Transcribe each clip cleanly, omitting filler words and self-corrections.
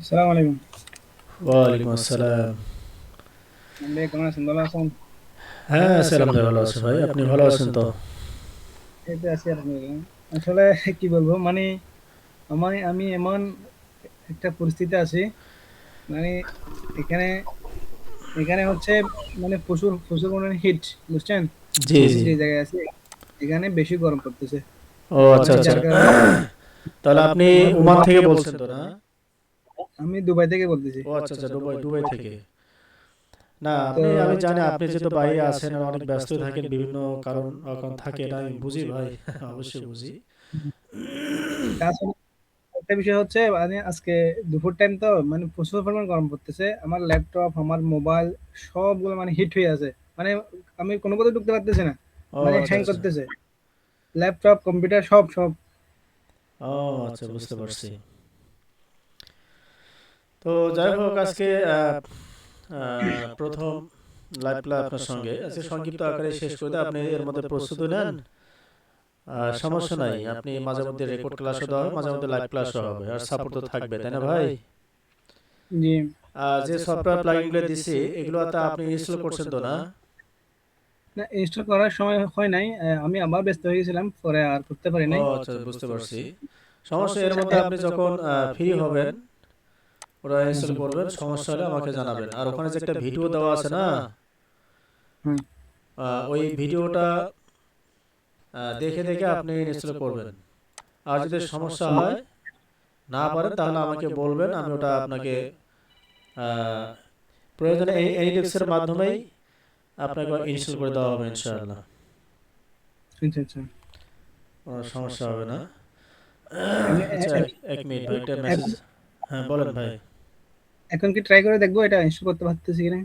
আসসালামু আলাইকুম। ওয়ালাইকুম আসসালাম। ভাই কেমন আছেন? ভালো আছেন? হ্যাঁ, সালাম ভাই, ভালো আছে ভাই, আপনি ভালো আছেন তো? এই তো আছি আলহামদুলিল্লাহ। আসলে কি বলবো মানে আমি এমন একটা পরিস্থিতি আছি, মানে এখানে এখানে হচ্ছে মানে প্রচুর প্রচুর পরিমাণে হিট, বুঝছেন? জি আমি জি। যে জায়গায় আছি এখানে বেশি গরম পড়তেছে। ও আচ্ছা মানে আচ্ছা। যার কারণে তাহলে আপনি আমার ওমান থেকে বলছেন তো, না? আমি দুবাই থেকে বলতেছি। ও আচ্ছা আচ্ছা, দুবাই দুবাই থেকে। না, তো আমি জানি আপনি যেহেতু বাইরে আছেন আর অনেক ব্যস্ত থাকেন, বিভিন্ন কারণ কারণ থাকে, এটা আমি বুঝি ভাই। অবশ্যই বুঝি। তাছাড়া একটা বিষয় হচ্ছে মানে আজকে দুপুর টাইম তো মানে প্রচুর পরিমাণ গরম পড়তেছে। আমার ল্যাপটপ, আমার মোবাইল সবগুলো মানে হিট হয়ে আছে। মানে আমি কোনো পথে ঢুকতে পারতেছি না, ও মানে আচ্ছা হ্যাং আচ্ছা। করতেছে। ল্যাপটপ, কম্পিউটার সব সব। ও আচ্ছা, বুঝতে পারছি। তো যাই হোক, আজকে প্রথম লাইভটা আপনার সঙ্গে আজকে সংক্ষিপ্ত আকারে শেষ করে দেয়, আপনি এর মধ্যে প্রস্তুতি নেন। সমস্যা নাই, আপনি মাঝে মধ্যে রেকর্ড ক্লাসও দেওয়া হবে, মাঝে মধ্যে লাইভ ক্লাসও হবে, আর সাপোর্ট তো থাকবে, তাই না ভাই? জি যে সফটওয়্যার প্লাগইনগুলো দিছি এগুলো তো আপনি ইনস্টল করছেন তো, না? না, ইনস্টল করার সময় হয় নাই। আমি আবার ব্যস্ত হয়ে গেছিলাম, পরে আর করতে পারি ও নাই। আচ্ছা, বুঝতে পারছি। সমস্যা, এর মধ্যে আপনি যখন ফ্রি হবেন ওরা ইনস্টল করবেন, সমস্যা হলে আমাকে জানাবেন। আর ওখানে যে একটা ভিডিও দেওয়া আছে না, হুম। ওই ভিডিওটা দেখে দেখে আপনি ইনস্টল করবেন। আর যদি সমস্যা হয়, না পারেন, তাহলে আমাকে বলবেন, আমি ওটা আপনাকে আহ, প্রয়োজনে এনিডেক্সের মাধ্যমেই আপনাকে ইনস্টল করে দেওয়া হবে ইনশাআল্লাহ। আচ্ছা আচ্ছা। কোনো সমস্যা হবে না। এমনি আচ্ছা, এক মিনিট ভাই, একটা মেসেজ। এখন হ্যাঁ, বলেন ভাই। এখন কি ট্রাই করে দেখবো এটা ইনস্টল করতে পারতেছি কিনা?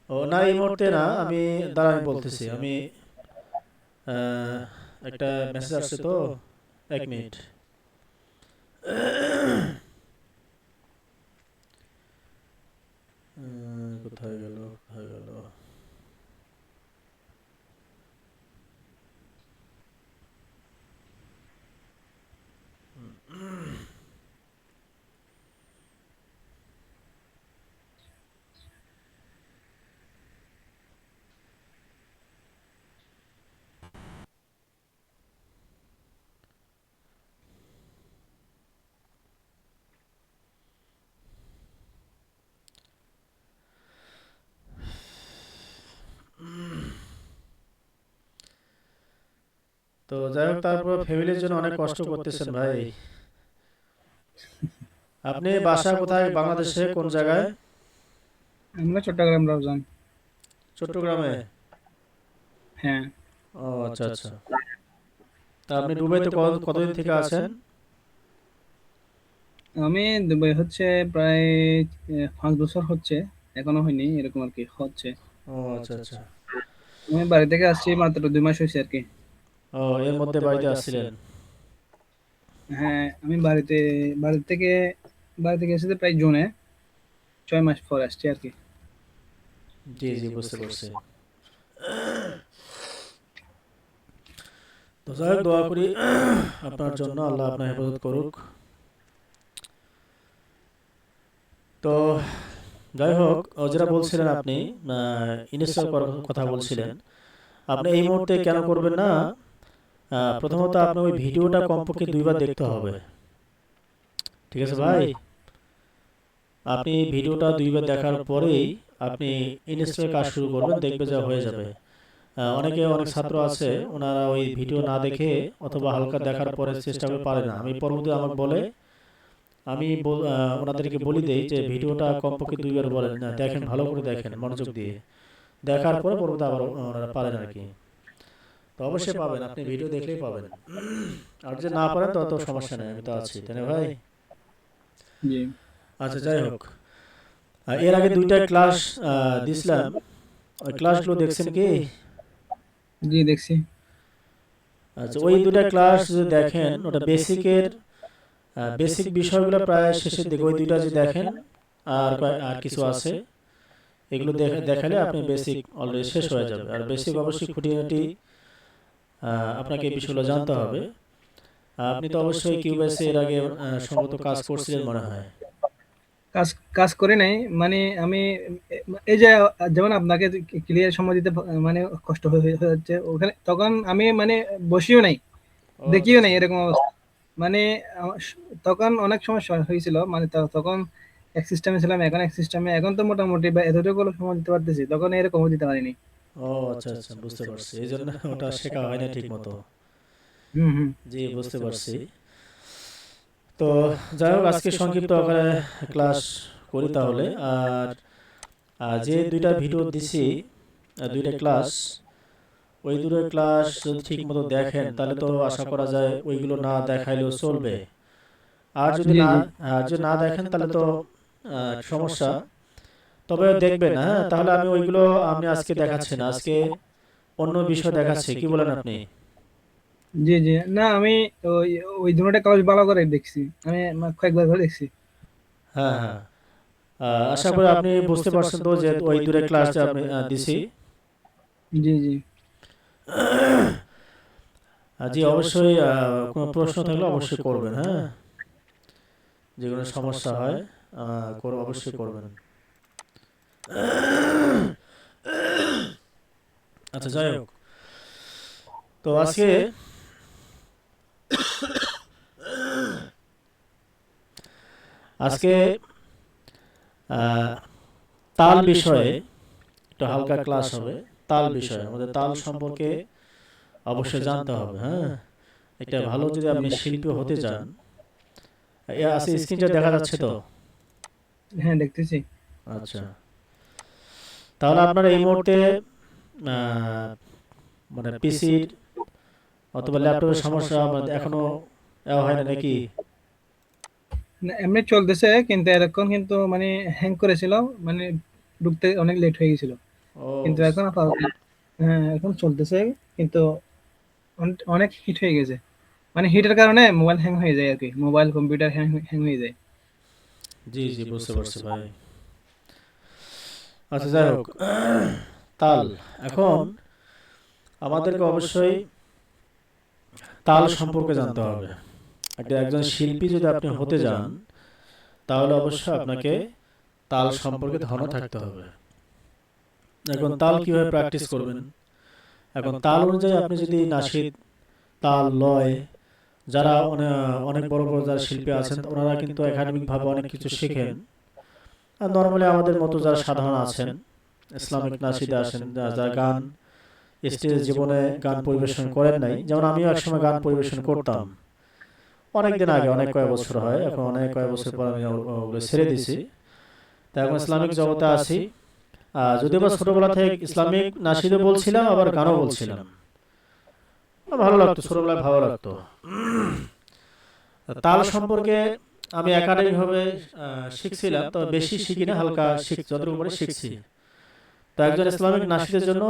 ও না, এই মুহূর্তে না, আমি দাঁড়া, আমি বলতেছি। আমি আহ, একটা মেসেজ আসছে তো, এক মিনিট। কোথায় গেল, কোথায় গেল? তো যাই হোক, তারপর ফ্যামিলির জন্য অনেক কষ্ট করতেছেন ভাই। আপনি বাসা কোথায়, বাংলাদেশে কোন জায়গায়? আমরা চট্টগ্রাম রাউজান। চট্টগ্রামে? হ্যাঁ। ও আচ্ছা আচ্ছা। তা আপনি দুবাইতে কতদিন থেকে আছেন? আমি দুবাই হচ্ছে প্রায় 5 বছর হচ্ছে, এখনো হয়নি এরকম আর কি হচ্ছে। ও আচ্ছা আচ্ছা। আমি বাড়ি থেকে আসছি মাত্র 2 মাস হয়েছে আর কি। ও, এর মধ্যে বাড়িতে আসছিলেন? হ্যাঁ, আমি বাড়ি থেকে এসেছি প্রায় জুনে, 6 মাস পর আসছি আর কি। জি জি, বুঝতে পারছি। তো যাই হোক, দোয়া করি আপনার জন্য, আল্লাহ আপনার হেফাজত করুক। তো যাই হোক, ও যেটা বলছিলেন আপনি, ইনস্টল করার কথা বলছিলেন, আপনি এই মুহূর্তে কেন করবেন না? প্রথমত আপনার ওই ভিডিওটা কমপক্ষে 2বার দেখতে হবে, ঠিক আছে ভাই? আপনি ভিডিওটা 2বার দেখার পরেই আপনি ইনস্টলের কাজ শুরু করবেন, দেখবে যা হয়ে যাবে। অনেকে, অনেক ছাত্র আছে, ওনারা ওই ভিডিও না দেখে অথবা হালকা দেখার পরে চেষ্টা করে পারে না। আমি পরবর্তী আমাকে বলে, ওনাদেরকে বলি দেই যে ভিডিওটা কমপক্ষে 2বার বলেন, না দেখেন, ভালো করে দেখেন মনোযোগ দিয়ে, দেখার পরে পরবর্তী আবার ওনারা পারেন আর কি। তো অবশ্যই পাবেন, আপনি ভিডিও দেখলেই পাবেন। আর যে না পারেন তত সমস্যা নেই, আমি তো আছি, তাই না ভাই? জি আচ্ছা, যাই হোক, এর আগে 2টা ক্লাস দিছিলাম, ওই ক্লাসগুলো দেখছেন কি? জি দেখছি। আচ্ছা, ওই 2টা ক্লাস যদি দেখেন, ওটা বেসিকের বেসিক বিষয়গুলো প্রায় শেষের দিকে, ওই 2টা যদি দেখেন, আর কিছু আছে, এগুলো দেখালে আপনি বেসিক অলরেডি শেষ হয়ে যাবে। আর বেসিক অবশ্যই খুঁটিনাটি আপনাকে এই বিষয়গুলো জানতে হবে। আপনি তো অবশ্যই কিউবেসে এর আগে সম্ভবত কাজ করছিলেন মনে হয়। কাজ কাজ করি নাই। মানে আমি এই যে যেমন আপনাকে ক্লিয়ার সময় দিতে মানে কষ্ট হয়ে যাচ্ছে ওখানে, তখন আমি মানে বসিও নাই, ও আচ্ছা দেখিও নাই আচ্ছা। এরকম অবস্থা। মানে তখন অনেক সমস্যা হয়েছিল, মানে তখন এক সিস্টেমে ছিলাম, এখন এক সিস্টেমে, এখন তো মোটামুটি বা এতটুকু সময় দিতে পারতেছি, তখন এরকমও দিতে পারিনি। ও আচ্ছা আচ্ছা, বুঝতে পারছি, এই জন্য ওটা শেখা হয় না ঠিক মতো। হুম হুম। জি, বুঝতে পারছি। তো যাই হোক, আজকে সংক্ষিপ্ত আকারে ক্লাস করি তাহলে। আর যে দুইটা ভিডিও দিছি, দুইটা ক্লাস, ওই দুটো ক্লাস যদি ঠিক মতো দেখেন তাহলে তো আশা করা যায় ওইগুলো না দেখাইলেও চলবে। আর যদি জি না, জি। আর যদি না দেখেন তাহলে তো সমস্যা। তবে দেখবেন, হ্যাঁ, তাহলে আমি ওইগুলো আমি আজকে দেখাচ্ছি না, আজকে অন্য বিষয় দেখাচ্ছি, কি বলেন আপনি? জি জি। না আমি ওই ওই দুটোটা কাগজ ভালো করে দেখছি, আমি কয়েকবার করে দেখছি। হ্যাঁ হ্যাঁ। আশা করি আপনি বুঝতে পারছেন তো যে ওই দূরে ক্লাস যে আমি দিছি। জি জি। জি, অবশ্যই কোনো প্রশ্ন থাকলে অবশ্যই করবেন, হ্যাঁ। যে কোনো সমস্যা হয় অবশ্যই করবেন। আচ্ছা, যাই হোক, তো আজকে আজকে আহ, তাল বিষয়ে একটু হালকা ক্লাস হবে। তাল বিষয়ে আমাদের তাল সম্পর্কে অবশ্যই জানতে হবে, হ্যাঁ। একটা ভালো যদি আপনি শিল্পী হতে চান, আছে স্ক্রিনটা দেখা যাচ্ছে তো? হ্যাঁ দেখতেছি। আচ্ছা, তাহলে আপনার এই মুহূর্তে আহ, মানে পিসির অথবা ল্যাপটপের সমস্যা মানে এখনো হয় না নাকি? না, এমনি চলতেছে, কিন্তু এতক্ষণ কিন্তু মানে হ্যাং করেছিল, মানে ঢুকতে অনেক লেট হয়ে গেছিল, ও কিন্তু এখন হ্যাঁ এখন চলতেছে, কিন্তু অনেক হিট হয়ে গেছে, মানে হিটের কারণে মোবাইল হ্যাং হয়ে যায় আর কি, মোবাইল কম্পিউটার হ্যাং হ্যাং হয়ে যায়। জি জি, বুঝতে পারছি ভাই। আচ্ছা, যাই হোক, তাল, এখন আমাদেরকে অবশ্যই তাল সম্পর্কে জানতে হবে। একজন শিল্পী যদি আপনি হতে যান তাহলে অবশ্যই আপনাকে তাল সম্পর্কে ধারণা থাকতে হবে। এখন তাল কিভাবে প্র্যাকটিস করবেন? এখন তাল অনুযায়ী আপনি যদি নাশিদ, তাল, লয়, যারা অনেক অনেক বড় বড় যারা শিল্পী আছেন ওনারা কিন্তু একাডেমিকভাবে অনেক কিছু শেখেন। আর নর্মালি আমাদের মতো যারা সাধারণ আছেন, ইসলামিক নাশিদে আসেন, যারা গান স্টেজ জীবনে গান পরিবেশন করেন নাই, যেমন আমিও একসময় গান পরিবেশন করতাম অনেক দিন আগে, অনেক কয়েক বছর হয়, এখন অনেক কয়েক বছর পর আমি ওগুলো ছেড়ে দিছি। তো এখন ইসলামিক জগতে আছি। যদিও বা ছোটবেলা থেকে ইসলামিক নাশিদও বলছিলাম, আবার গানও বলছিলাম। ভালো লাগতো, ছোটবেলায় ভালো লাগতো। তাল সম্পর্কে আমি একাডেমিকভাবে শিখছিলাম, তবে বেশি শিখি না, হালকা যতটুকু করে শিখছি। তো একজন ইসলামিক নাশিদের জন্য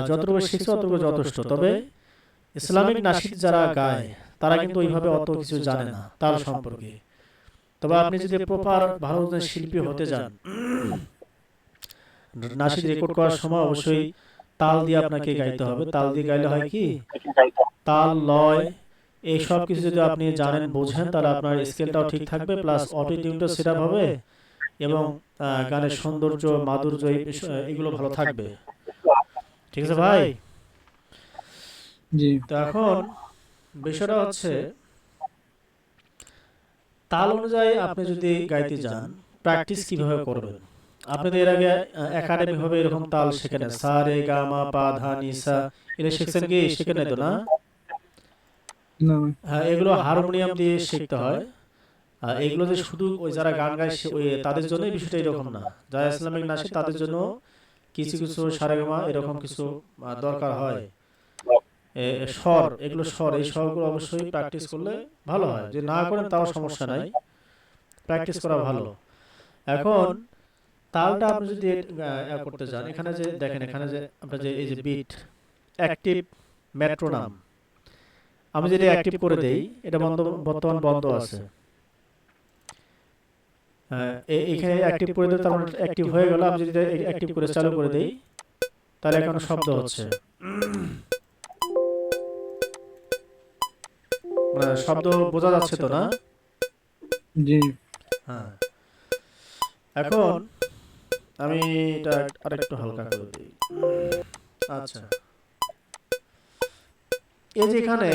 যতটুকু শিখছি ততটুকু যথেষ্ট। তবে ইসলামিক নাশিদ যারা গায় তারা কিন্তু ওইভাবে অত কিছু জানে না তাল সম্পর্কে। তবে আপনি যদি প্রপার ভালো একজন শিল্পী হতে যান, নাশিদ রেকর্ড করার সময় অবশ্যই তাল দিয়ে আপনাকে গাইতে হবে। তাল দিয়ে গাইলে হয় কি, তাল, লয়, এই সব কিছু যদি আপনি জানেন, বোঝেন, তাহলে আপনার স্কেলটাও ঠিক থাকবে, প্লাস অটো টিউনটাও সেট আপ হবে, এবং গানের সৌন্দর্য, মাধুর্য, এগুলো ভালো থাকবে। ঠিক আছে ভাই? জি তো এখন বিষয়টা হচ্ছে, তাল অনুযায়ী আপনি যদি গাইতে যান, প্র্যাকটিস কিভাবে করবেন? আপনি তো এর আগে একাডেমিকভাবে এরকম তাল শেখেন, সা রে গা মা পা ধা নি সা, এটা শিখছেন কি? শিখেন নাই তো, না? না। হ্যাঁ, এগুলো হারমোনিয়াম দিয়ে শিখতে হয়। এগুলো যে শুধু ওই যারা গান গায় ওই তাদের জন্য বিষয়টা এরকম না। যারা ইসলামিক নাচে তাদের জন্য কিছু কিছু সারেগামা এরকম কিছু দরকার হয়। স্বর, এগুলো স্বর, এই স্বরগুলো অবশ্যই প্র্যাকটিস করলে ভালো হয়। যে না করেন তাও সমস্যা নাই, প্র্যাকটিস করা ভালো। এখন তালটা আপনি যদি করতে চান, এখানে যে দেখেন, এখানে যে আপনার যে এই যে বিট, অ্যাক্টিভ, মেট্রোনাম, আমি যদি অ্যাক্টিভ করে দেই, এটা বর্তমান বন্ধ আছে। এখানে অ্যাক্টিভ করে দিই, তার মানে অ্যাক্টিভ হয়ে গেল। আমি যদি অ্যাক্টিভ করে চালু করে দেই, তাহলে এখন শব্দ হচ্ছে, মানে শব্দ বোঝা যাচ্ছে তো, না? জি হ্যাঁ, এখন আমি এটা আরেকটু হালকা করে দিই। আচ্ছা, এই যে এখানে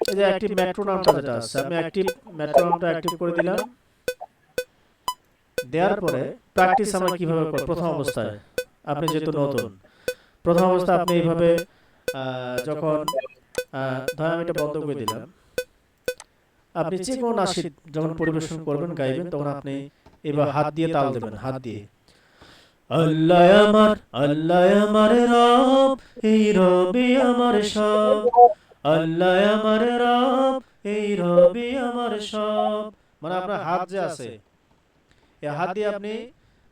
এই যে অ্যাক্টিভ মেট্রোনমটা যেটা আছে, আমি অ্যাক্টিভ মেট্রোনমটা অ্যাক্টিভ করে দিলাম। দেওয়ার পরে প্র্যাকটিস আমরা কিভাবে করব? প্রথম অবস্থায় আপনি যেহেতু নতুন, প্রথম অবস্থায় আপনি এইভাবে যখন ধরেন আমি এটা বন্ধ করে দিলাম, আপনি যে কোনো নাশিদ যখন পরিবেশন করবেন গাইবেন, তখন আপনি এবার হাত দিয়ে তাল দেবেন, হাত দিয়ে আল্লাহ আমার রব, এই রবি আমার সব, আল্লাহ আমার রব, এই রবি আমার সব। মানে আপনার হাত যে আছে, এই হাত দিয়ে আপনি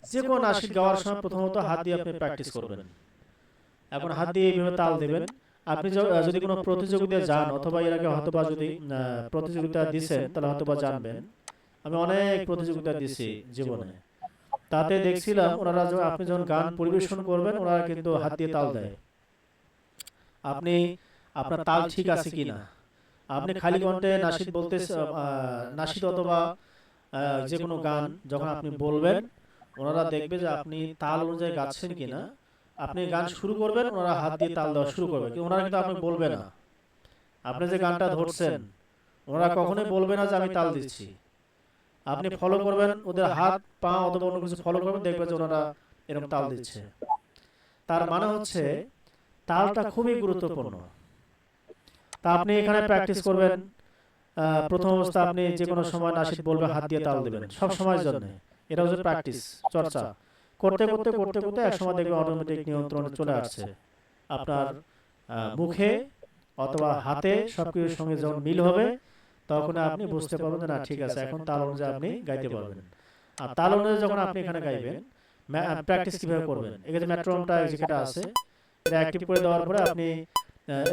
যে কোনো নাশিদ গাওয়ার সময় প্রথমত হাত দিয়ে আপনি প্র্যাকটিস করবেন। এখন হাত দিয়ে এইভাবে তাল দেবেন। আপনি যদি কোনো প্রতিযোগিতায় যান, অথবা এর আগে হয়তোবা যদি প্রতিযোগিতা দিচ্ছেন, তাহলে হয়তোবা জানবেন আমি অনেক প্রতিযোগিতা দিছি জীবনে। তাতে দেখছিলাম ওনারা আপনি যখন গান পরিবেশন করবেন, ওনারা কিন্তু হাত দিয়ে তাল দেয়। আপনি আপনার তাল ঠিক আছে কিনা, আপনি খালি কণ্ঠে নাশিদ বলতে নাশিদ অথবা যে কোনো গান যখন আপনি বলবেন, ওনারা দেখবে যে আপনি তাল অনুযায়ী গাচ্ছেন কিনা। আপনি গান শুরু করবেন, ওনারা হাত দিয়ে তাল দেওয়া শুরু করবে, ওনারা কিন্তু আপনি বলবে না আপনি যে গানটা ধরছেন, ওনারা কখনোই বলবে না যে আমি তাল দিচ্ছি। আপনি ফলো করবেন ওদের হাত পা অথবা অন্য কিছু ফলো করবেন, দেখবেন যে ওনারা এরকম তাল দিচ্ছে। তার মানে হচ্ছে তালটা খুবই গুরুত্বপূর্ণ। তা আপনি এখানে প্র্যাকটিস করবেন। প্রথম অবস্থা আপনি যে কোনো সময় নাশিদ বলবে হাত দিয়ে তাল দেবেন সব সময়ের জন্য। এটা হচ্ছে প্র্যাকটিস, চর্চা করতে করতে করতে করতে এক সময় দেখবেন অটোমেটিক নিয়ন্ত্রণে চলে আসছে। আপনার মুখে অথবা হাতে সবকিছুর সঙ্গে যখন মিল হবে, তখন আপনি বুঝতে পারবেন যে না ঠিক আছে, এখন তাল অনুযায়ী আপনি গাইতে পারবেন। আর তাল অনুযায়ী যখন আপনি এখানে গাইবেন, প্র্যাকটিস কিভাবে করবেন, এখানে মেট্রোনমটা যেটা আছে এটা অ্যাক্টিভ করে দেওয়ার পরে আপনি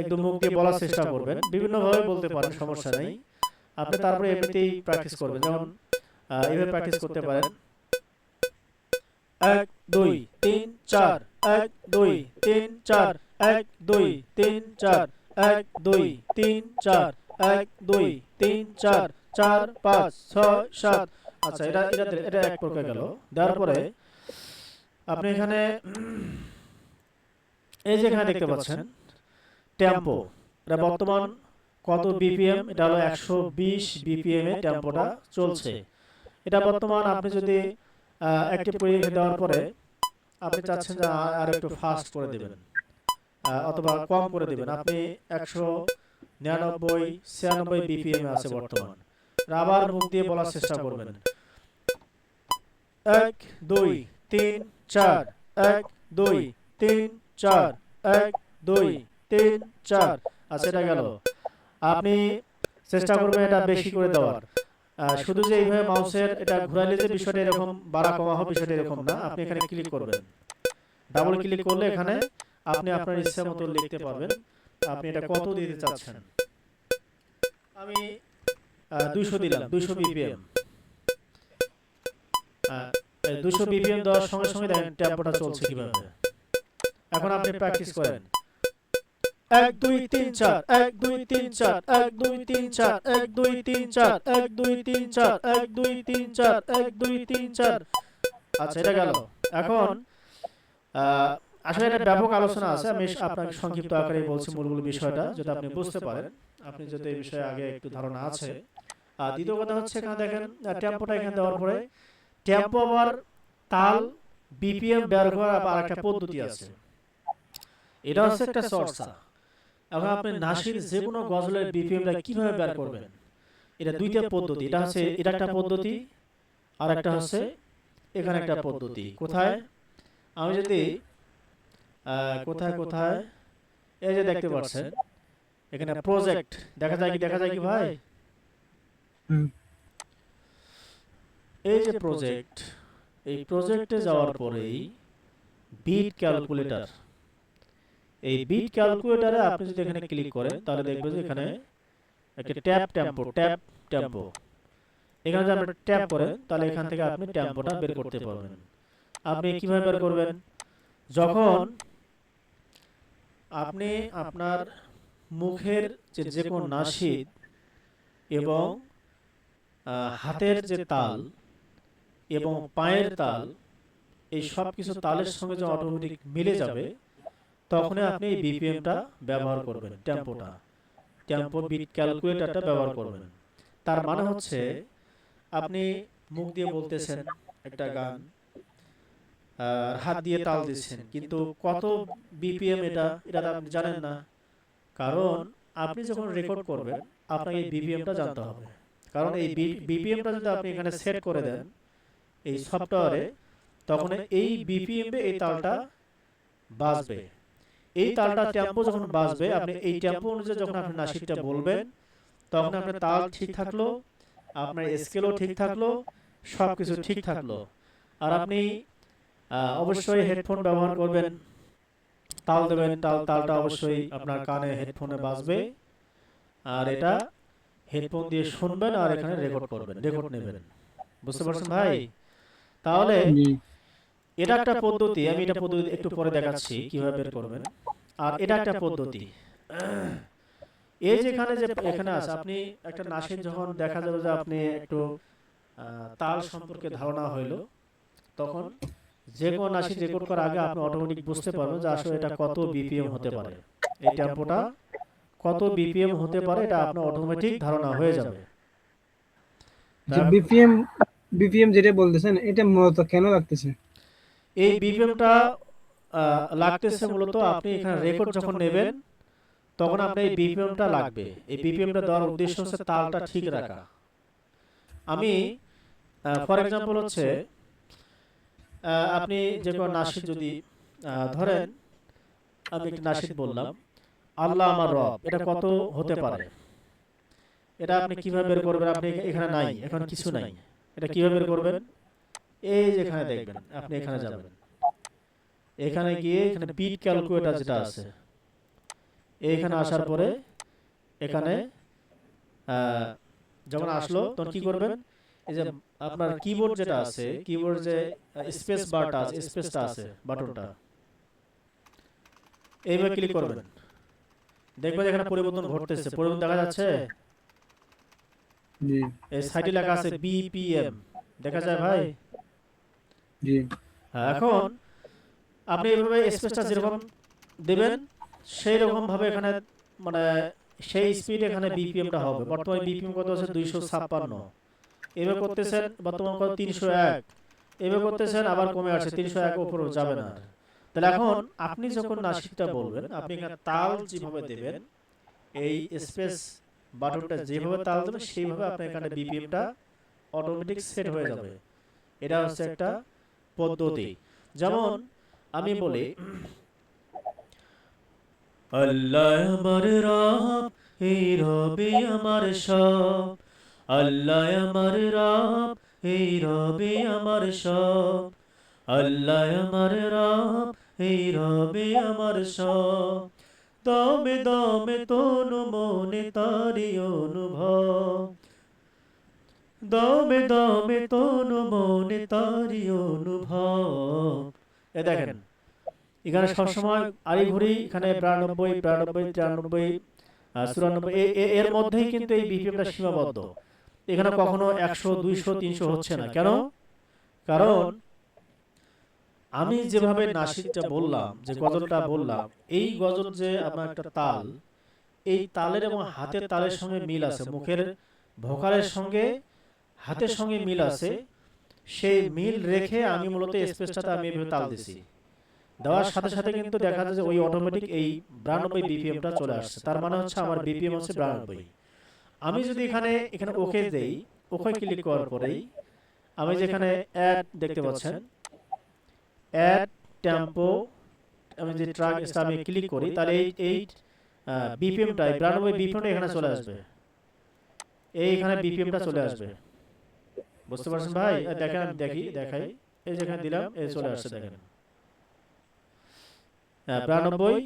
একদম মুখ দিয়ে বলার চেষ্টা করবেন, বিভিন্নভাবে বলতে পারেন, সমস্যা নেই। আপনি তারপরে এমনিতেই প্র্যাকটিস করবেন, যেমন এইভাবে প্র্যাকটিস করতে পারেন। 1 2 3 4, 1 2 3 4, 1 2 3 4, 1 2 3 4, 1 2 3 4, 4 5 6 7। আচ্ছা, এটা এক প্রকার গেল। দেওয়ার পরে আপনি এখানে এই যে এখানে দেখতে পাচ্ছেন টেম্পো, এটা বর্তমান কত বিপিএম, এটা হলো 120 বিপিএম এ টেম্পোটা চলছে। এটা বর্তমান আপনি যদি অ্যাক্টিভ করে দেওয়ার পরে আপনি চাচ্ছেন যে আর একটু ফাস্ট করে দেবেন অথবা কম করে দেবেন, আপনি 199 96 বিপিএম আছে বর্তমান। আবার মুখ দিয়ে বলার চেষ্টা করবেন, 1 2 3 4, 1 2 3 4, 1 2 3 4। আচ্ছা, এটা গেল। আপনি চেষ্টা করবেন এটা বেশি করে দেওয়ার। শুধু যে এইভাবে মাউসের এটা ঘোরালে যে বিষয়টা এরকম বাড়া কমা হবে, বিষয়টা এরকম না। আপনি এখানে ক্লিক করবেন, ডাবল ক্লিক করলে এখানে আপনি আপনার ইচ্ছা মতো লিখতে পারবেন আপনি এটা কত দিতে চাচ্ছেন। আমি 200 দিলাম, 200 বিপিএম। 200 বিপিএম দেওয়ার সঙ্গে সঙ্গে দেখেন টেম্পোটা চলছে কিভাবে। এখন আপনি প্র্যাকটিস করেন, 1 2 3 4, 1 2 3 4, 1 2 3 4, 1 2 3 4, 1 2 3 4, 1 2 3 4, 1 2 3 4। আচ্ছা, এটা গেল। এখন আসলে এটা ব্যাপক আলোচনা আছে, আমি আপনাকে সংক্ষিপ্ত আকারে বলছি মূল বিষয়টা, যদি আপনি বুঝতে পারেন, আপনি যদি এই বিষয়ে আগে একটু ধারণা আছে। আর দ্বিতীয় কথা হচ্ছে এখানে দেখেন টেম্পোটা এখানে দেওয়ার পরে টেম্পো আবার তাল বিপিএম বের করার আবার একটা পদ্ধতি আছে। এটা হচ্ছে একটা চর্চা। এখন আপনি নাসির যে কোনো গজলের বিপিএমটা কিভাবে বের করবেন, এটা দুইটা পদ্ধতি। এটা হচ্ছে এটা একটা পদ্ধতি, আর একটা হচ্ছে এখানে একটা পদ্ধতি। কোথায়? আমি যদি কোথায় কোথায় এই যে দেখতে পাচ্ছেন এখানে প্রজেক্ট দেখা যায় কি ভাই? এই যে প্রজেক্ট, এই প্রজেক্টে যাওয়ার পরেই বিট ক্যালকুলেটর, এই বিট ক্যালকুলেটরে আপনি যদি এখানে ক্লিক করেন, তাহলে দেখবেন যে এখানে একটা ট্যাপ টেম্পো। এখানে যদি আপনি ট্যাপ করেন, তাহলে এখান থেকে আপনি টেম্পোটা বের করতে পারবেন। আপনি কিভাবে বের করবেন? যখন আপনি আপনার মুখের যে কোনো নাসিদ এবং হাতের যে তাল, এবং পায়ের তাল, এই সব কিছু তালের সঙ্গে যে অটোমেটিক মিলে যাবে, তখনই আপনি এই বিপিএমটা ব্যবহার করবেন, টেম্পো বিট ক্যালকুলেটরটা ব্যবহার করবেন। তার মানে হচ্ছে আপনি মুখ দিয়ে বলতেছেন একটা গান, আর হাত দিয়ে তাল দিচ্ছেন, কিন্তু কত বিপিএম এটা এটা তো আপনি জানেন না। কারণ আপনি যখন রেকর্ড করবেন, আপনাকে এই বিপিএমটা জানতে হবে। কারণ এই বিপিএমটা যদি আপনি এখানে সেট করে দেন এই সফটওয়্যারে, তখন এই বিপিএম এই তালটা বাজবে। এই তালটা টেম্পো যখন বাজবে, আপনি এই টেম্পো অনুযায়ী যখন আপনি নাসিকটা বলবেন, তখন আপনার তাল ঠিক থাকলো, আপনার স্কেলও ঠিক থাকলো, সব কিছু ঠিক থাকলো। আর আপনি অবশ্যই হেডফোন ব্যবহার করবেন, তাল দেবেন, তালটা অবশ্যই আপনার কানে হেডফোনে বাজবে। আর এটা হেডফোন দিয়ে শুনবেন আর এখানে রেকর্ড করবেন, রেকর্ড নেবেন। বুঝতে পারছেন ভাই? তাহলে জি এটা একটা পদ্ধতি, আমি এটা পদ্ধতি একটু পরে দেখাচ্ছি কিভাবে বের করবেন। আর এটা একটা পদ্ধতি, এই যেখানে যে এখানে আছে, আপনি একটা নাসিক যখন দেখা যাবে যে আপনি একটু তাল সম্পর্কে ধারণা হইলো, তখন যে কোনো নাসিক রেকর্ড করার আগে আপনি অটোমেটিক বুঝতে পারবেন যে আসলে এটা কত বিপিএম হতে পারে, এই টেম্পোটা কত বিপিএম হতে পারে, এটা আপনার অটোমেটিক ধারণা হয়ে যাবে। যে তার বিপিএম বিপিএম যেটা বলতেছেন এটা মূলত কেন লাগতেছে? এই বিপিএমটা লাগতেছে মূলত আপনি এখানে রেকর্ড যখন নেবেন, তখন আপনার এই বিপিএমটা লাগবে। এই বিপিএমটা দেওয়ার উদ্দেশ্য হচ্ছে তালটা ঠিক রাখা। আমি ফর এক্সাম্পল হচ্ছে, আপনি যে কোনো নাসিক যদি ধরেন, আমি একটা নাসিক বললাম, আল্লাহ আমার রব, এটা কত হতে পারে, এটা আপনি কিভাবে বের করবেন? আপনি এখানে নাই, এখন কিছু নাই, এটা কিভাবে বের করবেন? এই যে এখানে দেখবেন, আপনি এখানে যাবেন, এখানে গিয়ে এখানে বিট ক্যালকুলেটর যেটা আছে, এইখানে আসার পরে এখানে আহ, যখন আসলো তখন কি করবেন? এই যে আপনার কিবোর্ড যেটা আছে, কিবোর্ড যে স্পেস বারটা আছে, স্পেসটা আছে, বাটনটা এইভাবে ক্লিক করবেন, দেখবেন এখানে পরিবর্তন ঘটতেছে, পরিবর্তন দেখা যাচ্ছে। জি এই সাইডে লেখা আছে বিপিএম, দেখা যায় ভাই? জি হ্যাঁ, এখন আপনি এইভাবে স্পেসটা যেরকম দেবেন, সেই রকম ভাবে এখানে মানে সেই স্পিড এখানে বিপিএমটা হবে। বর্তমানে বিপিএম কত আছে? 256। এভাবে করতেছেন, বর্তমান কত? 301। এভাবে করতেছেন, আবার কমে আসছে, 301 উপরে যাবে না আর। তাহলে এখন আপনি যখন নাসিকটা বলবেন, আপনি এখানে তাল যেভাবে দেবেন, এই স্পেস বাটনটা যেভাবে তাল দেবেন, সেইভাবে আপনার এখানে বিপিএমটা অটোমেটিক সেট হয়ে যাবে। এটা হচ্ছে একটা পদ্ধতি। যেমন আমি বলি, আল্লাহ আমার রব, এই রবে আমার সব, আল্লাহ আমার রব, এই রবে আমার সব, আল্লাহ আমার রব, এই রবে আমার সব, দমে দমে তনু মনে তারি অনুভব, দমে দমে তনু মনে তারি অনুভব। এ দেখেন, এখানে সবসময় আড়ি ঘড়ি এখানে 92, 92, 93, 94, এর মধ্যেই কিন্তু এই বিপিএমটা সীমাবদ্ধ। এখানে কখনো 100, 200, 300 হচ্ছে না। কেন? কারণ আমি যেভাবে নাসিকটা বললাম, যে গজলটা বললাম, এই গজল যে আমার একটা তাল, এই তালের এবং হাতের তালের সঙ্গে মিল আছে, মুখের ভোকালের সঙ্গে হাতের সঙ্গে মিল আছে। সেই মিল রেখে আমি মূলত স্পেসটাতে আমি এভাবে তাল দিছি, দেওয়ার সাথে সাথে কিন্তু দেখা যায় যে ওই অটোমেটিক এই 92 বিপিএমটা চলে আসছে। তার মানে হচ্ছে আমার বিপিএম হচ্ছে 92। আমি যদি এখানে এখানে ওকে দেই, ওকে ক্লিক করার পরেই আমি যেখানে অ্যাড দেখতে পাচ্ছেন, অ্যাড টেম্পো, আমি যে ট্র্যাক আমি ক্লিক করি, তাহলে এই বিপিএমটা 92 বিপিএমটা এখানে চলে আসবে, এইখানে বিপিএমটা চলে আসবে। বুঝতে পারছেন ভাই? দেখেন, আমি দেখাই, এই যেখানে দিলাম, এই চলে আসছে, দেখেন 92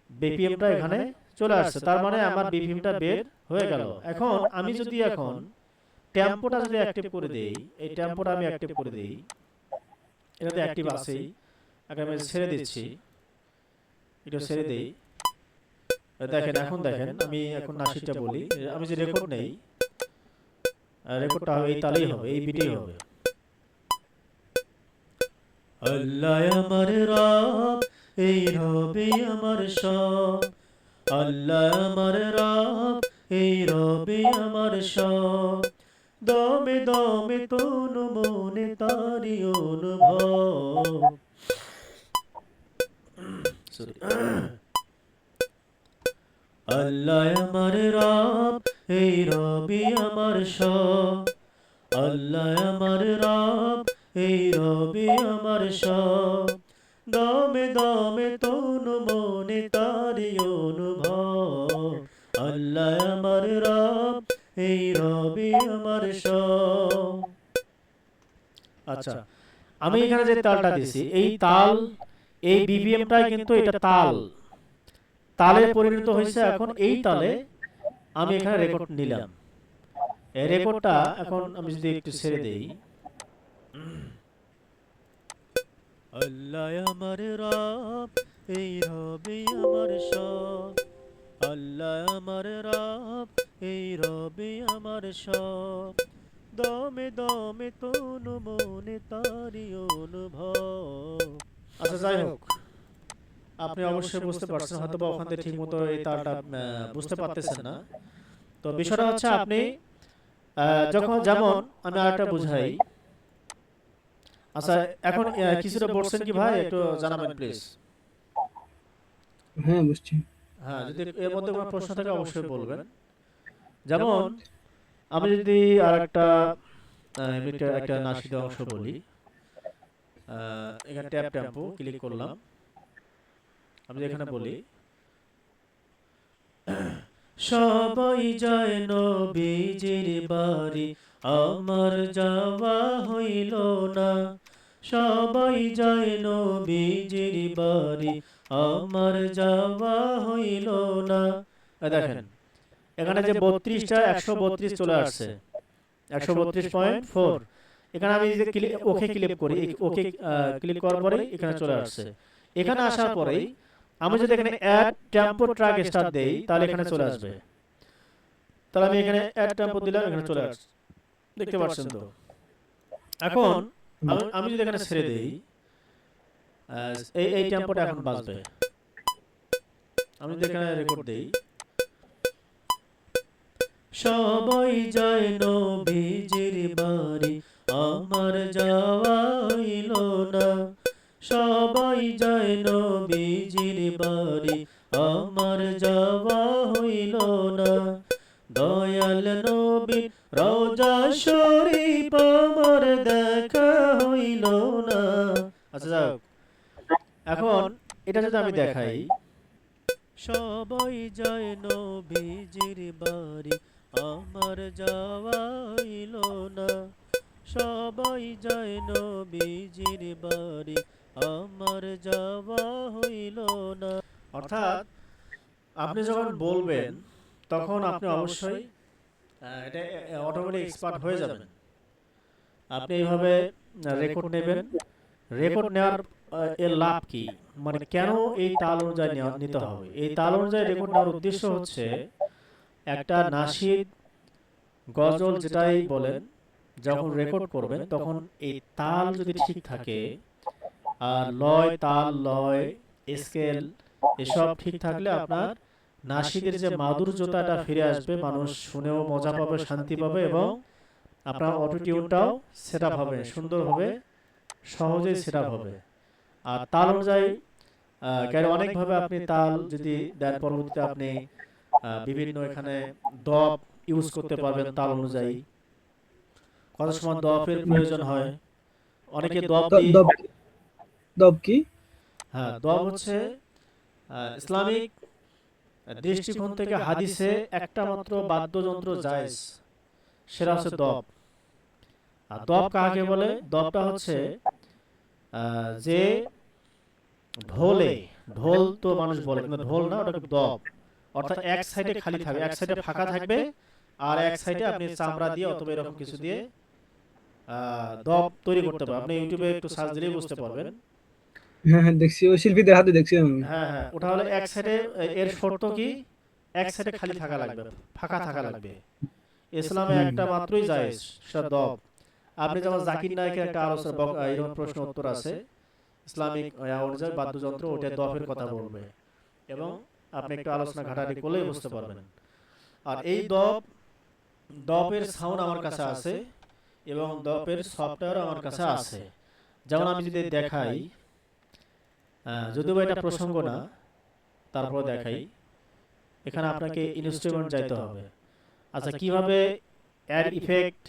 বিপিএমটা এখানে চলে আসছে। তার মানে আমার বিপিএমটা বের হয়ে গেল। এখন আমি যদি এখন টেম্পোটা যদি অ্যাক্টিভ করে দেই, এই টেম্পোটা আমি অ্যাক্টিভ করে দেই, এটাতে অ্যাক্টিভ আছেই, আগে আমি ছেড়ে দিচ্ছি, এটা ছেড়ে দেই। দেখেন, এখন দেখেন, আমি এখন নাসিকটা বলি, আমি যে রেকর্ড নেই, রেকর্ডটা হবে এই তালেই হবে, এই বিটেই হবে। আল্লাহ আমার রব, এই রবি আমার সব। আল্লাহ আমার রব, এই রবি আমার সব। দমে দমে তনু মনে তারি অনুভব। Sorry. আল্লাহ আমার রব, এই রবি আমার সব। আল্লাহ আমার রব, এই রবি আমার সব। দমে দমে তনু মনে তারি অনুভব। আল্লাহ আমার রব, এই রবি আমার সব। আচ্ছা, আমি এখানে যে তালটা দিছি, এই তাল, এই বিপিএমটাই কিন্তু এটা তাল, তালে পরিণত হয়েছে এখন এই তালে। আমি এখানে রেকর্ড নিলাম, এই রেকর্ডটা এখন আমি যদি একটু ছেড়ে দেই। আল্লাহ আমার রব, এই রবি আমার সব। আল্লাহ আমার রব, এই রবি আমার সব। দমে দমে তনু মনে তারি অনুভব। আচ্ছা, যাই হোক, আপনি অবশ্যই বুঝতে পারছেন, হয়তো বা ওখান থেকে ঠিক মতো এই তালটা বুঝতে পারতেছেন না। তো বিষয়টা হচ্ছে আপনি যখন, যেমন আমি আরেকটা বুঝাই। আচ্ছা, এখন কিছুটা বলছেন কি ভাই, একটু জানাবেন প্লিজ। হ্যাঁ, বুঝছি। হ্যাঁ, যদি এর মধ্যে কোনো প্রশ্ন থাকে অবশ্যই বলবেন। যেমন আমি যদি আর একটা একটা নাশিদ অংশ বলি। এখানে ট্যাপ টেম্পো ক্লিক করলাম। আমি এখানে বলি, সবাই যায় নবীজির বাড়ি, আমার যাওয়া হইল না। সবাই যায় নবীজির বাড়ি, আমার যাওয়া হইল না। দেখেন, এখানে যে 32টা 132 চলে আসছে, 132.4। এখানে আমি যদি ওকে ক্লিক করি, ওকে ক্লিক করার পরে এখানে চলে আসছে। এখানে আসার পরেই আমি যদি এখানে অ্যাড টেম্পো ট্র্যাক স্টার্ট দেই, তাহলে এখানে চলে আসবে। তাহলে আমি এখানে অ্যাড টেম্পো দিলাম, এখানে চলে আসছে, দেখতে পাচ্ছেন তো। এখন আমি যদি এখানে ছেড়ে দেই, এই টেম্পোটা এখন বাজবে। আমি যদি এখানে রেকর্ড দেই, সবাই যায় নবীজির বাড়ি, আমার যাওয়া হইল না। সবাই যায় নবীজির বাড়ি, আমার যাওয়া হইল না। দয়াল নবীর রওজা শরীফ আমার দেখা হইল না। আচ্ছা, যাক, এখন এটা যদি আমি দেখাই, সবাই যায় নবীজির বাড়ি, আমার যাওয়া হইল না। সবাই যায় নবীজির বাড়ি, আমার যাওয়া হইল না। অর্থাৎ আপনি যখন বলবেন, তখন আপনি অবশ্যই এটা অটোমেটিক এক্সপার্ট হয়ে যাবেন। আপনি এইভাবে রেকর্ড নেবেন। রেকর্ড নেওয়ার এর লাভ কি, মানে কেন এই তাল অনুযায়ী নিতে হবে? এই তাল অনুযায়ী রেকর্ড নেওয়ার উদ্দেশ্য হচ্ছে, একটা নাশিদ, গজল যেটাই বলেন, যখন রেকর্ড করবেন তখন এই তাল যদি ঠিক থাকে, আর লয়, তাল, লয়, স্কেল, এসব ঠিক থাকলে আপনার নাশিদের যে মাধুর্যতাটা ফিরে আসবে, মানুষ শুনেও মজা পাবে, শান্তি পাবে, এবং আপনার অটো টিউনটাও সেট আপ হবে, সুন্দর হবে, সহজেই সেট আপ হবে। আর তাল অনুযায়ী অনেকভাবে আপনি তাল যদি দেন, পরবর্তীতে আপনি বিভিন্ন এখানে দপ ইউজ করতে পারবেন তাল অনুযায়ী। কত সময় দপের প্রয়োজন হয়, অনেকে দপ দ- দিয়ে। দব দব কি? হ্যাঁ, দপ হচ্ছে ইসলামিক দৃষ্টিকোণ থেকে হাদিসে একটা মাত্র বাদ্যযন্ত্র জায়েজ, সেটা হচ্ছে দপ। আর দপ কাকে বলে? দপটা হচ্ছে যে ঢোলে, ঢোল তো মানুষ বলে কিন্তু ঢোল না, ওটা দপ। অর্থাৎ এক সাইডে খালি থাকবে, এক সাইডে ফাঁকা থাকবে, আর এক সাইডে আপনি চামড়া দিয়ে অথবা এরকম কিছু দিয়ে দপ তৈরি করতে পারবেন। আপনি ইউটিউবে একটু সার্চ দিলেই বুঝতে পারবেন। হ্যাঁ, হ্যাঁ, দেখছি, ওই শিল্পীদের হাতে দেখছি আমি। হ্যাঁ, হ্যাঁ, ওটা হলো এক সাইডে। এর শর্ত কি, এক সাইডে খালি থাকা লাগবে, ফাঁকা থাকা লাগবে। ইসলামে হুম। একটা মাত্রই জায়েজ, সেটা দপ। আপনি যেমন জাকির নায়কের একটা আলোচনা, এরকম প্রশ্ন উত্তর আছে, ইসলামিক অনুযায়ী বাদ্যযন্ত্র ওটা দফের কথা বলবে, এবং আপনি একটু আলোচনা ঘাটাঘাটি করলেই বুঝতে পারবেন। আর এই দপের সাউন্ড আমার কাছে আছে এবং দপের সফটওয়্যারও আমার কাছে আছে। যেমন আমি যদি দেখাই, যদিও এটা প্রসঙ্গ না, তারপর দেখাই। এখানে আপনাকে ইনস্ট্রুমেন্ট যাইতে হবে। আচ্ছা, কিভাবে অ্যাড ইফেক্ট,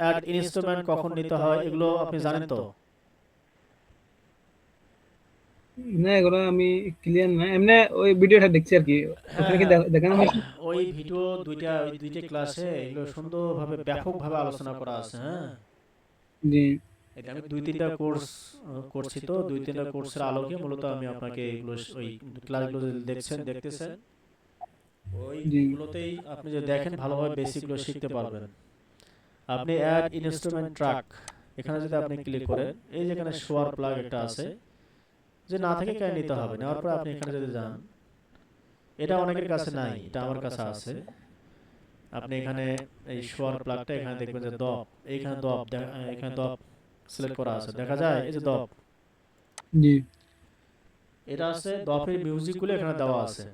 অ্যাড ইনস্ট্রুমেন্ট কখন নিতে হয় এগুলো আপনি জানেন তো? না, এগুলো আমি ক্লিয়ার না, এমনি ওই ভিডিওটা দেখছি আর কি। হ্যাঁ ওখানে কি হ্যাঁ, দেখানো হয়েছে? ওই ভিডিও ওই দুইটা ক্লাসে এগুলো সুন্দরভাবে ব্যাপকভাবে আলোচনা করা আছে। হ্যাঁ, জি এটা আমি 2-3টা কোর্স করছি, তো 2-3টা কোর্সের আলোকে মূলত আমি আপনাকে এগুলো ওই ক্লাসগুলো যে দেখতেছেন জি ওইগুলোতেই আপনি যদি দেখেন ভালোভাবে বেসিকগুলো শিখতে পারবেন। আপনি অ্যাড ইনস্ট্রুমেন্ট ট্র্যাক, এখানে যদি আপনি ক্লিক করেন, এই যেখানে শোয়ার প্লাগ একটা আছে, যে না থেকে কেন নিতে হবে, নেওয়ার পর আপনি এখানে যদি যান, এটা অনেকের কাছে নাই, এটা আমার কাছে আছে। আপনি এখানে এই শোয়ার প্লাগটা এখানে দেখবেন যে দপ, এইখানে দপ এখানে দপ সিলেক্ট করা আছে, দেখা যায় এই যে দপ, জি। এটা আছে দপের মিউজিকগুলো এখানে দেওয়া আছে।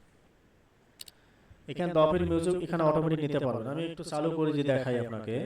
এখানে দপের মিউজিক এখানে অটোমেটিক নিতে পারবেন। আমি একটু চালু করে যে দেখাই আপনাকে।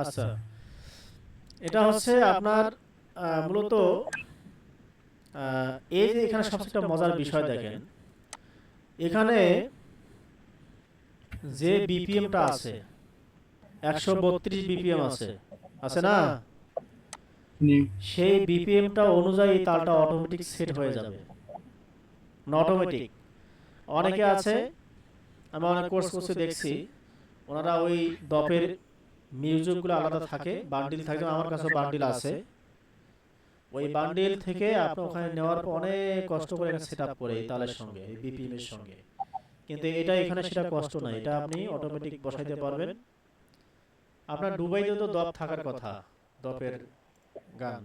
আচ্ছা, এটা হচ্ছে আপনার মূলত এই যে এখানে সবচেয়ে একটা মজার বিষয় দেখেন, এখানে যে বিপিএমটা আছে 132 বিপিএম আছে, আছে না? জি সেই বিপিএমটা অনুযায়ী তালটা অটোমেটিক সেট হয়ে যাবে, না অটোমেটিক। অনেকে আছে, আমি অনেক কোর্স কোর্সে দেখছি, ওনারা ওই দপের মিউজিকগুলো আলাদা থাকে, বান্ডিল থাকে, যেমন আমার কাছে বান্ডিল আছে। ওই বান্ডিল থেকে আপনি ওখানে নেওয়ার পর অনেক কষ্ট করে সেট আপ করে এই তালের সঙ্গে, এই বিপিএম এর সঙ্গে। কিন্তু এটা এখানে সেটা কষ্ট নাই, এটা আপনি অটোমেটিক বসাইতে পারবেন। আপনার দুবাইতে তো দপ থাকার কথা, দপের গান।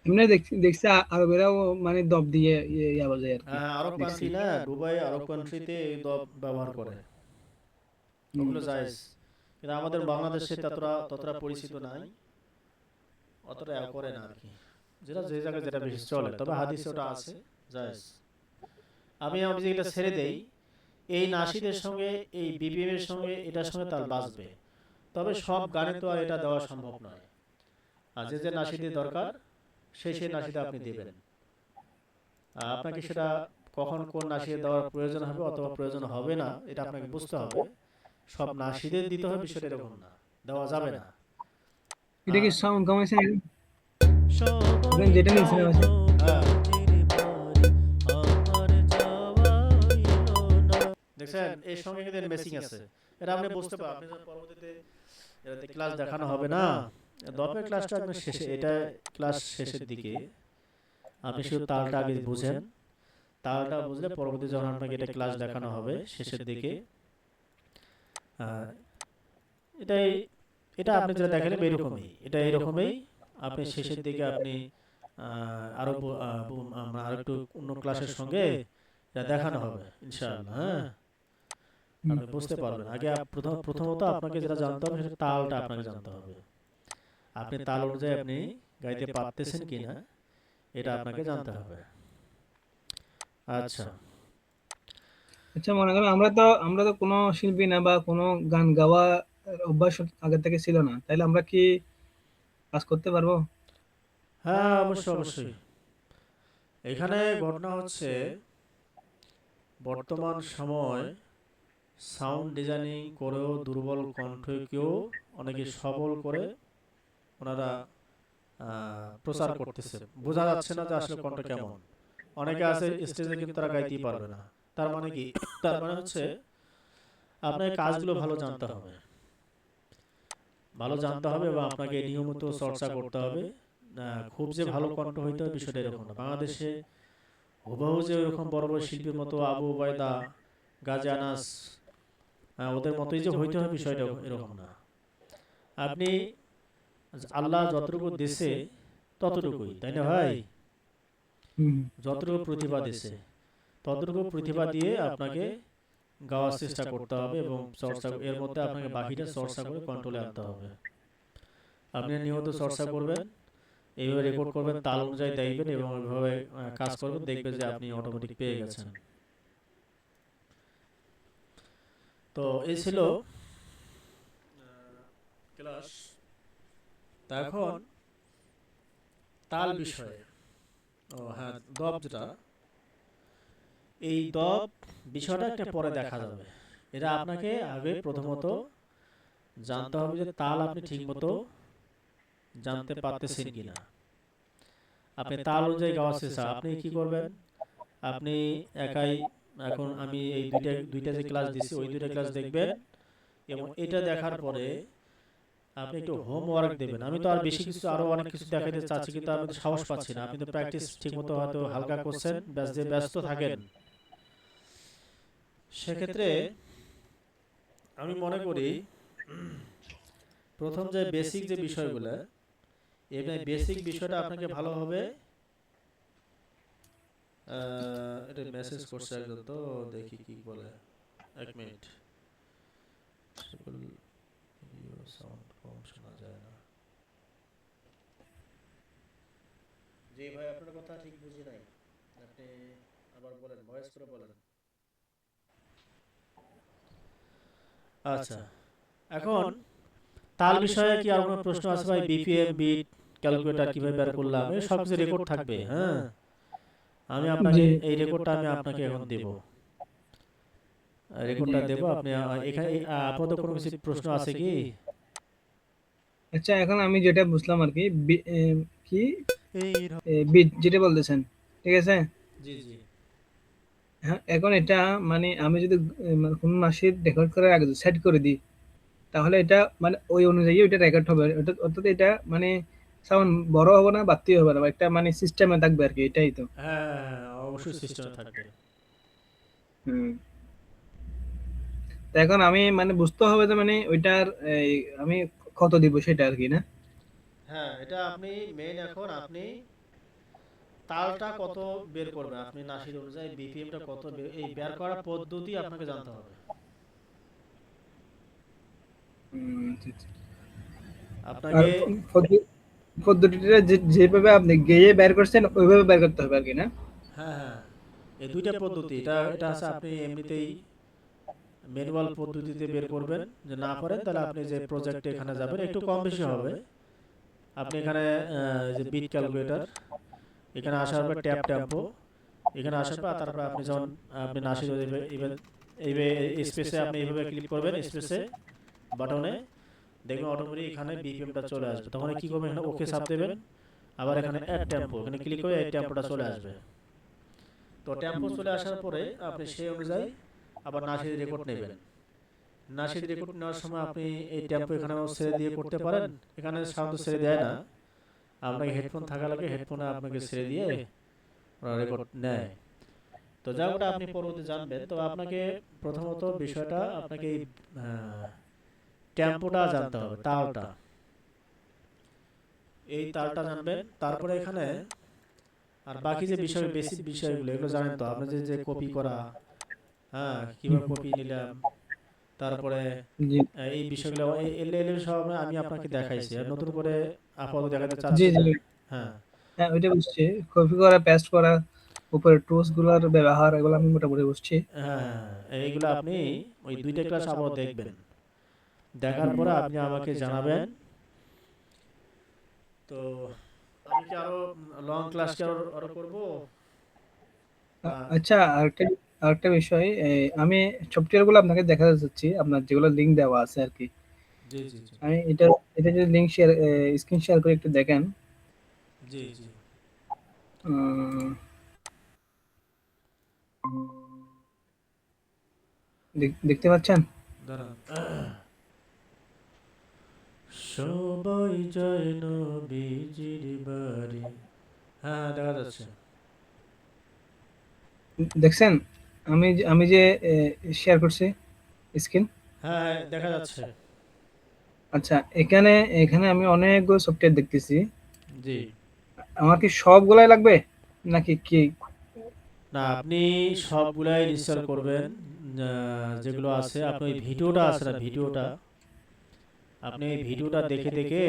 এমনি দেখছি দেখছি আরবেরাও মানে দব দিয়ে ইয়া বাজায় আর কি, হ্যাঁ, আরব দেখছি। কান্ট্রি না, দুবাই আরব কান্ট্রিতে এই দপ ব্যবহার করে, হুম। ওগুলো জায়েজ। কিন্তু আমাদের বাংলাদেশে ততটা ততটা পরিচিত নাই, অতটা করে না আর কি, যেটা যে জায়গায় যেটা বেশি চলে। তবে হাদিসে ওটা আছে, জায়েজ। আমি যে এটা ছেড়ে দেই, এই নাশিদের সঙ্গে এই বিপিএম এর সঙ্গে এটার সঙ্গে তাল বাজবে, তবে সব গানে তো আর এটা দেওয়া সম্ভব নয়। আর যে যে নাশিদের দরকার সেই নাশিদা আপনি দিবেন। আপনাকে সেটা কখন কোন নাশিদে দেওয়ার প্রয়োজন হবে অথবা প্রয়োজন হবে না, এটা আপনাকে বুঝতে হবে। সব নাশিদের দিতে হবে বিষয়টা এরকম না, দেওয়া যাবে না। এটা কি আহ, সাউন্ড কমাইছে নাকি? সবাই আপনি যেটা নিয়েছেন যায় আছে। নবীজির বাড়ি, আমার যাওয়া হইল না। দেখছেন এর সঙ্গে কিন্তু মেসিং আছে, এটা আপনি বুঝতে পারবেন। আপনি যখন পরবর্তীতে এটাতে ক্লাস দেখানো হবে না, দপের ক্লাসটা একদম শেষে, এটা ক্লাস শেষের দিকে, আপনি শুধু তালটা আগে বুঝেন। তালটা বুঝলে পরবর্তী যখন আপনাকে এটা ক্লাস দেখানো হবে শেষের দিকে, আহ, এটাই, এটা আপনি যেটা দেখালেন এরকমই, এটা এরকমই। আপনি শেষের দিকে আপনি আরো আরো একটু অন্য ক্লাসের সঙ্গে এটা দেখানো হবে ইনশাআল্লাহ। হ্যাঁ, হুম। আপনি বুঝতে পারবেন। আগে প্রথমত আপনাকে যেটা জানতে হবে সেটা তালটা আপনাকে জানতে হবে। আপনি তাল অনুযায়ী আপনি গাইতে পারতেছেন কিনা এটা আপনাকে জানতে হবে। আচ্ছা। আচ্ছা, মনে করেন আমরা তো কোনো শিল্পী না, বা কোনো গান গাওয়া অভ্যাস আগে থেকে ছিল না, তাইলে আমরা কি কাজ করতে পারবো? হ্যাঁ, অবশ্যই অবশ্যই। এখানে ঘটনা হচ্ছে, বর্তমান সময় সাউন্ড ডিজাইনিং করেও দুর্বল কণ্ঠকেও অনেকে সবল করে ওনারা প্রচার করতেছে। বোঝা যাচ্ছে না যে আসলে কণ্ঠ কেমন। অনেকে আছে স্টেজে কিন্তু তারা গাইতেই পারবে না। তার মানে কি? তার মানে হচ্ছে আপনার কাজগুলো ভালো জানতে হবে। ভালো জানতে হবে এবং আপনাকে নিয়মিত চর্চা করতে হবে। খুব যে ভালো কণ্ঠ হইতে হবে বিষয়টা এরকম না। বাংলাদেশে হুবহু যে ওরকম বড় বড় শিল্পীর মতো আবু ওবায়দা, গাজী আনাস, ওদের মতোই যে হইতে হবে বিষয়টা এরকম না। আপনি আল্লাহ যতটুকু দিছে ততটুকুই, তাই না ভাই? হুম। যতটুকু প্রতিভা দিছে ততটুকু প্রতিভা দিয়ে আপনাকে গাওয়ার চেষ্টা করতে হবে এবং চর্চা এর মধ্যে আপনাকে বাকিটা চর্চা করে কন্ট্রোলে আনতে হবে। আপনি নিয়মিত চর্চা করবেন, এইভাবে রেকর্ড করবেন, তাল অনুযায়ী দেখবেন এবং ওইভাবে কাজ করবেন, দেখবেন যে আপনি অটোমেটিক পেয়ে গেছেন। তো এই ছিল ক্লাস। তা এখন তাল বিষয়ে, ও হ্যাঁ, দব যেটা, এই দব বিষয়টা একটা পরে দেখা যাবে। এটা আপনাকে আগে প্রথমত জানতে হবে যে তাল আপনি ঠিকমতো জানতে পারতেছেন কিনা। আপনি তাল অনুযায়ী গাওয়ার চেষ্টা, আপনি কি করবেন, আপনি একাই, এখন আমি এই দুইটা দুইটা যে ক্লাস দিছি ওই দুইটা ক্লাস দেখবেন এবং এটা দেখার পরে আপনি একটু হোমওয়ার্ক দেবেন। আমি তো আর বেশি কিছু, আরো অনেক কিছু দেখাতে চাচ্ছি কিন্তু আমি তো সাহস পাচ্ছি না। আপনি তো প্র্যাকটিস ঠিকমতো হয়তো হালকা করছেন, ব্যস্ত থাকেন। সেক্ষেত্রে আমি মনে করি প্রথম যে বেসিক যে বিষয়গুলো, এই বেসিক বিষয়টা আপনাকে ভালোভাবে, এটা মেসেজ করছে একজন, তো দেখি কি বলে। এক মিনিট, ট্রিপল ভিডিও সাউন্ড কম শোনা যায় না। জি ভাই, আপনার কথা ঠিক বুঝি নাই, আপনি আবার বলেন, ভয়েস করে বলেন। আচ্ছা, এখন তাল বিষয়ে কি আর কোনো প্রশ্ন আছে ভাই? বিপিএম, বিট, ক্যালকুলেটর কিভাবে বের করলাম, এই সব কিছু রেকর্ড থাকবে। হ্যাঁ, আমি জি। আপনাকে এই রেকর্ডটা আমি আপনাকে এখন দেব, রেকর্ডটা দেব আপনি এখানে আপাতত কোনো কিছু প্রশ্ন আছে কি? আচ্ছা, এখন আমি যেটা বুঝলাম আর কি, কি এই বিট যেটা বলতেছেন, ঠিক আছে। জি জি। হ্যাঁ, এখন এটা মানে আমি যদি মানে কোন মাসের রেকর্ড করার আগে সেট করে দিই, তাহলে এটা মানে ওই অনুযায়ী ওইটা রেকর্ড হবে। ওটা অর্থাৎ এটা মানে সাউন্ড বড় হবে না, বাড়তি হবে না, বা একটা মানে সিস্টেমে থাকবে আর কি, এটাই তো। হ্যাঁ হ্যাঁ হ্যাঁ, অবশ্যই সিস্টেমে থাকবে। হুম। তো এখন আমি মানে বুঝতে হবে যে মানে ওইটার এই, আমি কত দিব সেটা আর কি, না? হ্যাঁ, এটা আপনি মেইন, এখন আপনি তালটা কত বের করবেন, আপনি নাসির অনুযায়ী বিপিএমটা কত এই বের করার পদ্ধতি আপনাকে জানতে হবে। আচ্ছা, আচ্ছা। আর আপনাকে পদ্ধতিটা যেভাবে আপনি গেয়ে বের করছেন ওইভাবে বের করতে হবে আর কি, না? হ্যাঁ হ্যাঁ, এই দুইটা পদ্ধতি, এটা এটা আছে, আপনি এমনিতেই ম্যানুয়াল পদ্ধতিতে বের করবেন। যে না পারেন তাহলে আপনি যে প্রজেক্টে এখানে যাবেন, একটু কম বেশি হবে। আপনি এখানে যে বিট ক্যালকুলেটর, এখানে আসার পর ট্যাপ টেম্পো, এখানে আসার পর তারপর আপনি যখন আপনি নাসির এই স্পেসে আপনি এইভাবে ক্লিক করবেন, স্পেসে বাটনে দেখবেন অটোমেটিক এখানে বিপিএমটা চলে আসবে। তখন কি করবেন, এখানে ওকে চাপ দেবেন, আবার এখানে অ্যাড টেম্পো, এখানে ক্লিক করে এই টেম্পোটা চলে আসবে। তো টেম্পো চলে আসার পরে আপনি সেই অনুযায়ী আবার নাসির রেকর্ড নেবেন। নাসির রেকর্ড নেওয়ার সময় আপনি এই টেম্পো এখানেও ছেড়ে দিয়ে করতে পারেন, এখানে সাউন্ড ছেড়ে দেয় না, আপনাকে হেডফোন থাকা লাগে, হেডফোনে আপনাকে ছেড়ে দিয়ে ওরা রেকর্ড নেয়। তো যা ওটা আপনি পরবর্তী জানবেন। তো আপনাকে প্রথমত বিষয়টা আপনাকে এই টেম্পোটা জানতে হবে, তালটা, এই তালটা জানবেন। তারপরে এখানে আর বাকি যে বিষয়, বেসিক বিষয়গুলো এগুলো জানেন তো আপনি, যে যে কপি করা, হ্যাঁ, কিভাবে কপি নিলাম, তারপরে জি, এই বিষয়গুলো এলে এলে সব আমি আপনাকে দেখাইছি, আর নতুন করে আপাতত দেখাতে জি, চাচ্ছি না। জি। হ্যাঁ হ্যাঁ, ওইটা বুঝছি। কপি করা, পেস্ট করা, উপরে টুলস গুলার ব্যবহার, এগুলো আমি মোটামুটি বুঝছি। হ্যাঁ হ্যাঁ, এইগুলো আপনি ওই দুইটা ক্লাস আবার দেখবেন, দেখার হুম। পরে আপনি আমাকে জানাবেন। তো আমি কি আরো লং ক্লাস কি আরো আরো করবো? আচ্ছা, আরেকটা বিষয়, আমি সফটওয়্যার গুলো আপনাকে দেখাতে চাচ্ছি, আপনার যেগুলো লিঙ্ক দেওয়া আছে আর কি। জি জি জি আমি এটা যদি লিঙ্ক শেয়ার, স্ক্রিন শেয়ার করে একটু দেখেন। জি জি। উম, দেখতে পাচ্ছেন? দাঁড়ান, সবাই যায় নবীজির বাড়ি। হ্যাঁ হ্যাঁ, দেখা যাচ্ছে। দেখছেন? আমি যে শেয়ার করছি স্ক্রিন। হ্যাঁ হ্যাঁ, দেখা যাচ্ছে। আচ্ছা, এখানে এখানে আমি অনেকগুলো সফটওয়্যার দেখতেছি। জি। আমার কি সবগুলাই লাগবে নাকি কি? না, আপনি সবগুলাই ইনস্টল করবেন। যেগুলো আছে আপনি ওই ভিডিওটা আছে না, ভিডিওটা আপনি এই ভিডিওটা দেখে দেখে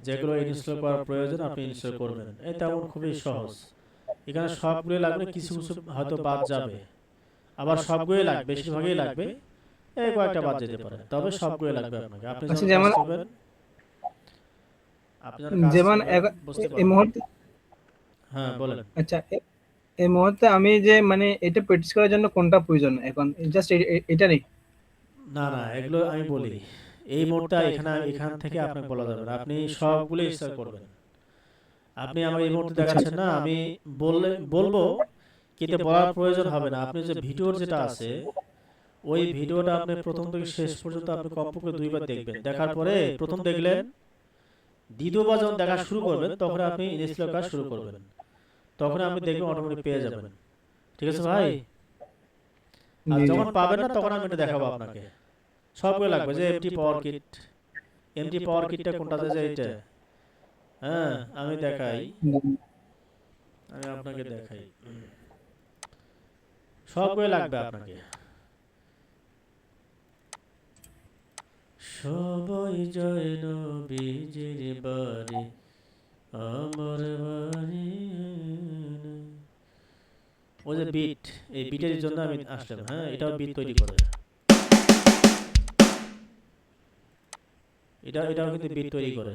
যেগুলো ইনস্টল করার প্রয়োজন আপনি ইনস্টল করবেন। এই তেমন খুবই সহজ। এখানে সবগুলোই লাগবে না, কিছু কিছু হয়তো বাদ যাবে, আবার সবগুলোই লাগবে, বেশিরভাগই লাগবে। এই কয়েকটা বাদ যেতে পারে, তবে সবগুলোই লাগবে আপনাকে। আপনি আচ্ছা, যখন কাজ যেমন করবেন, আপনি যখন কাজ যেমন করবেন বুঝতে এই পারবেন। মুহূর্তে, হ্যাঁ বলেন। আচ্ছা, এই মুহূর্তে আমি যে মানে এটা প্র্যাকটিস করার জন্য কোনটা প্রয়োজন এখন? জাস্ট এটা নেই? না না, এগুলো আমি বলি। এই মোডটা এখান থেকে আপনাকে বলা যাবে না, আপনি সবগুলো ইনস্টল করবেন। আপনি আমার এই মুহূর্তে আচ্ছা, দেখাচ্ছেন না, আমি বলবো, কিন্তু বলার প্রয়োজন হবে না। আপনি যে ভিডিওর যেটা আছে, ওই ভিডিওটা আপনি প্রথম থেকে শেষ পর্যন্ত আপনি কমপক্ষে 2 বার দেখবেন। দেখার পরে প্রথম দেখলেন, দ্বিতীয়বার যখন দেখা শুরু করবেন তখন আপনি ইনস্টল কাজ শুরু করবেন। তখন আপনি দেখবেন অটোমেটিক পেয়ে যাবেন। ঠিক আছে ভাই? আর জি, জি। যখন পাবেন না তখন আমি এটা দেখাবো আপনাকে। সবগুলো লাগবে, যে এমটি পাওয়ার কিট। এমটি পাওয়ার কিটটা কোনটা, যে এটা। হ্যাঁ, আমি দেখাই। আমি আপনাকে দেখাই। সবগুলো লাগবে আপনাকে। সবাই যায় নবীজির বাড়ি, আমার বাড়ি। ওই যে বিট, এই বিটের জন্য আমি আসলাম। হ্যাঁ, এটাও বিট তৈরি করে। এটাও কিন্তু বিট তৈরি করে।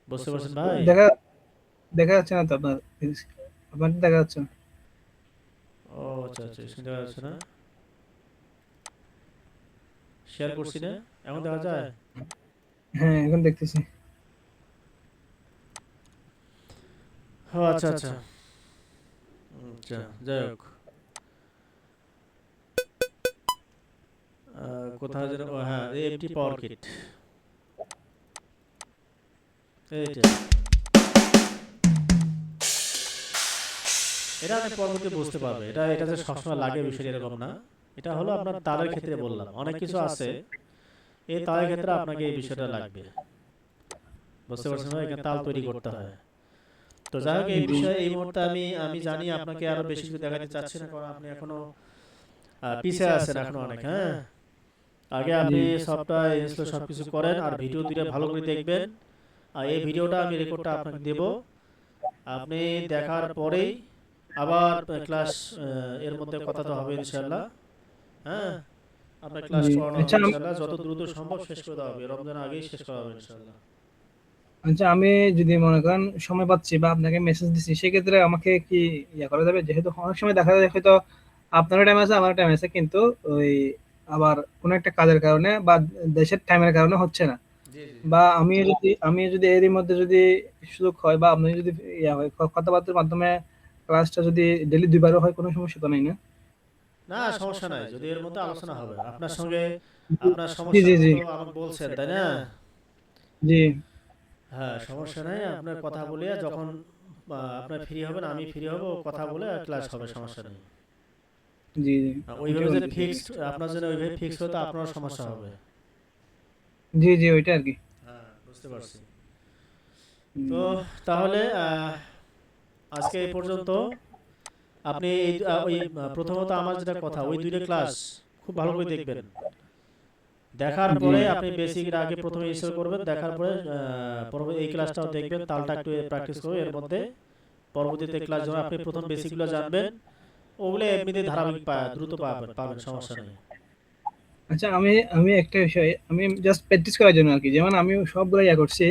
বুঝতে পারছেন ভাই? দেখা দেখা যাচ্ছে না তো আপনার? আপনার দেখা যাচ্ছে না? ও আচ্ছা আচ্ছা, স্ক্রিন দেখা যাচ্ছে না। শেয়ার করছি না, এখন দেখা যায়। হ্যাঁ, এখন দেখতেছি। ও আচ্ছা আচ্ছা। আচ্ছা, যাই হোক। কোথায় যেন, ও হ্যাঁ, এই এমটি পাওয়ার কিট। এইটা, এটা আপনি পরবর্তী বুঝতে পারবে। এটা যে সবসময় লাগে বিষয়টা এরকম না। এটা হলো আপনার তারের ক্ষেত্রে বললাম, অনেক কিছু আছে এই তারের ক্ষেত্রে আপনাকে এই বিষয়টা লাগবে। বুঝতে পারছেন ভাই? এখানে তাল তৈরি করতে হয়। তো যাই হোক, এই জি, বিষয়ে এই মুহূর্তে আমি আমি জানি আপনাকে আরো বেশি কিছু দেখাতে চাচ্ছি না, কারণ আপনি এখনো পিছিয়ে আছেন এখনো অনেক। হ্যাঁ, আগে জি। আপনি সফটওয়্যার ইনস্টল সবকিছু করেন আর ভিডিও দুটো ভালো করে দেখবেন। আর এই ভিডিওটা আমি রেকর্ডটা আপনাকে দেব, আপনি দেখার পরেই আবার ক্লাস, এর মধ্যে কথা তো হবে ইনশাল্লাহ। হ্যাঁ, আপনার ক্লাস জি। করানো হবে আচ্ছা, ইনশাল্লাহ, যত দ্রুত সম্ভব শেষ করে দেওয়া হবে, রমজানের আগেই শেষ করা হবে ইনশাল্লাহ। আচ্ছা, আমি যদি মনে করেন সময় পাচ্ছি বা আপনাকে মেসেজ দিচ্ছি, সেক্ষেত্রে আমাকে কি ইয়া করা যাবে? যেহেতু অনেক সময় দেখা যায় হয়তো আপনারও টাইম আছে, আমারও টাইম আছে, কিন্তু ওই আবার কোনো একটা কাজের কারণে বা দেশের টাইমের কারণে হচ্ছে না। জি জি। বা আমি যদি এরই মধ্যে যদি সুযোগ হয় বা আপনি যদি ইয়া হয় কথাবার্তার মাধ্যমে ক্লাসটা যদি ডেইলি 2 বারও হয়, কোনো সমস্যা তো নাই না? না, সমস্যা নাই, যদি এর মধ্যে আলোচনা হবে আপনার সঙ্গে। আপনার জি, জি, সমস্যাগুলো জি, তো আমাকে বলছেন, তাই না? জি, হ্যাঁ, সমস্যা নাই। আপনার কথা বলে যখন আপনার ফ্রি হবেন, আমি ফ্রি হব, কথা বলে ক্লাস হবে, সমস্যা নেই। জি, জি, ওইটাই ওইভাবে যে বলতেছি। ফিক্সড, আপনার জন্য ওইভাবে ফিক্সড হতো আপনারও সমস্যা হবে। জি, জি, ওইটা আর কি। হ্যাঁ, বুঝতে পারছি। তো হুম, তাহলে আজকে এই পর্যন্ত। আপনি ওই প্রথমত আমার যেটা কথা, ওই 2টা ক্লাস খুব ভালো করে দেখবেন। দেখার জি, পরে আপনি বেসিকের আগে প্রথমে ইনস্টল করবেন, দেখার পরে পরবর্তী এই ক্লাসটাও দেখবেন, তালটা একটু প্র্যাকটিস করবেন এর মধ্যে। পরবর্তীতে ক্লাস যখন আপনি প্রথম বেসিকগুলো জানবেন, ওগুলো এমনিতে ধারাবাহিক দ্রুত পাবেন পাবেন, সমস্যা নেই। আচ্ছা, আমি একটা বিষয়, আমি জাস্ট প্র্যাকটিস করার জন্য আর কি, যেমন আমি সবগুলো ইয়া করছি।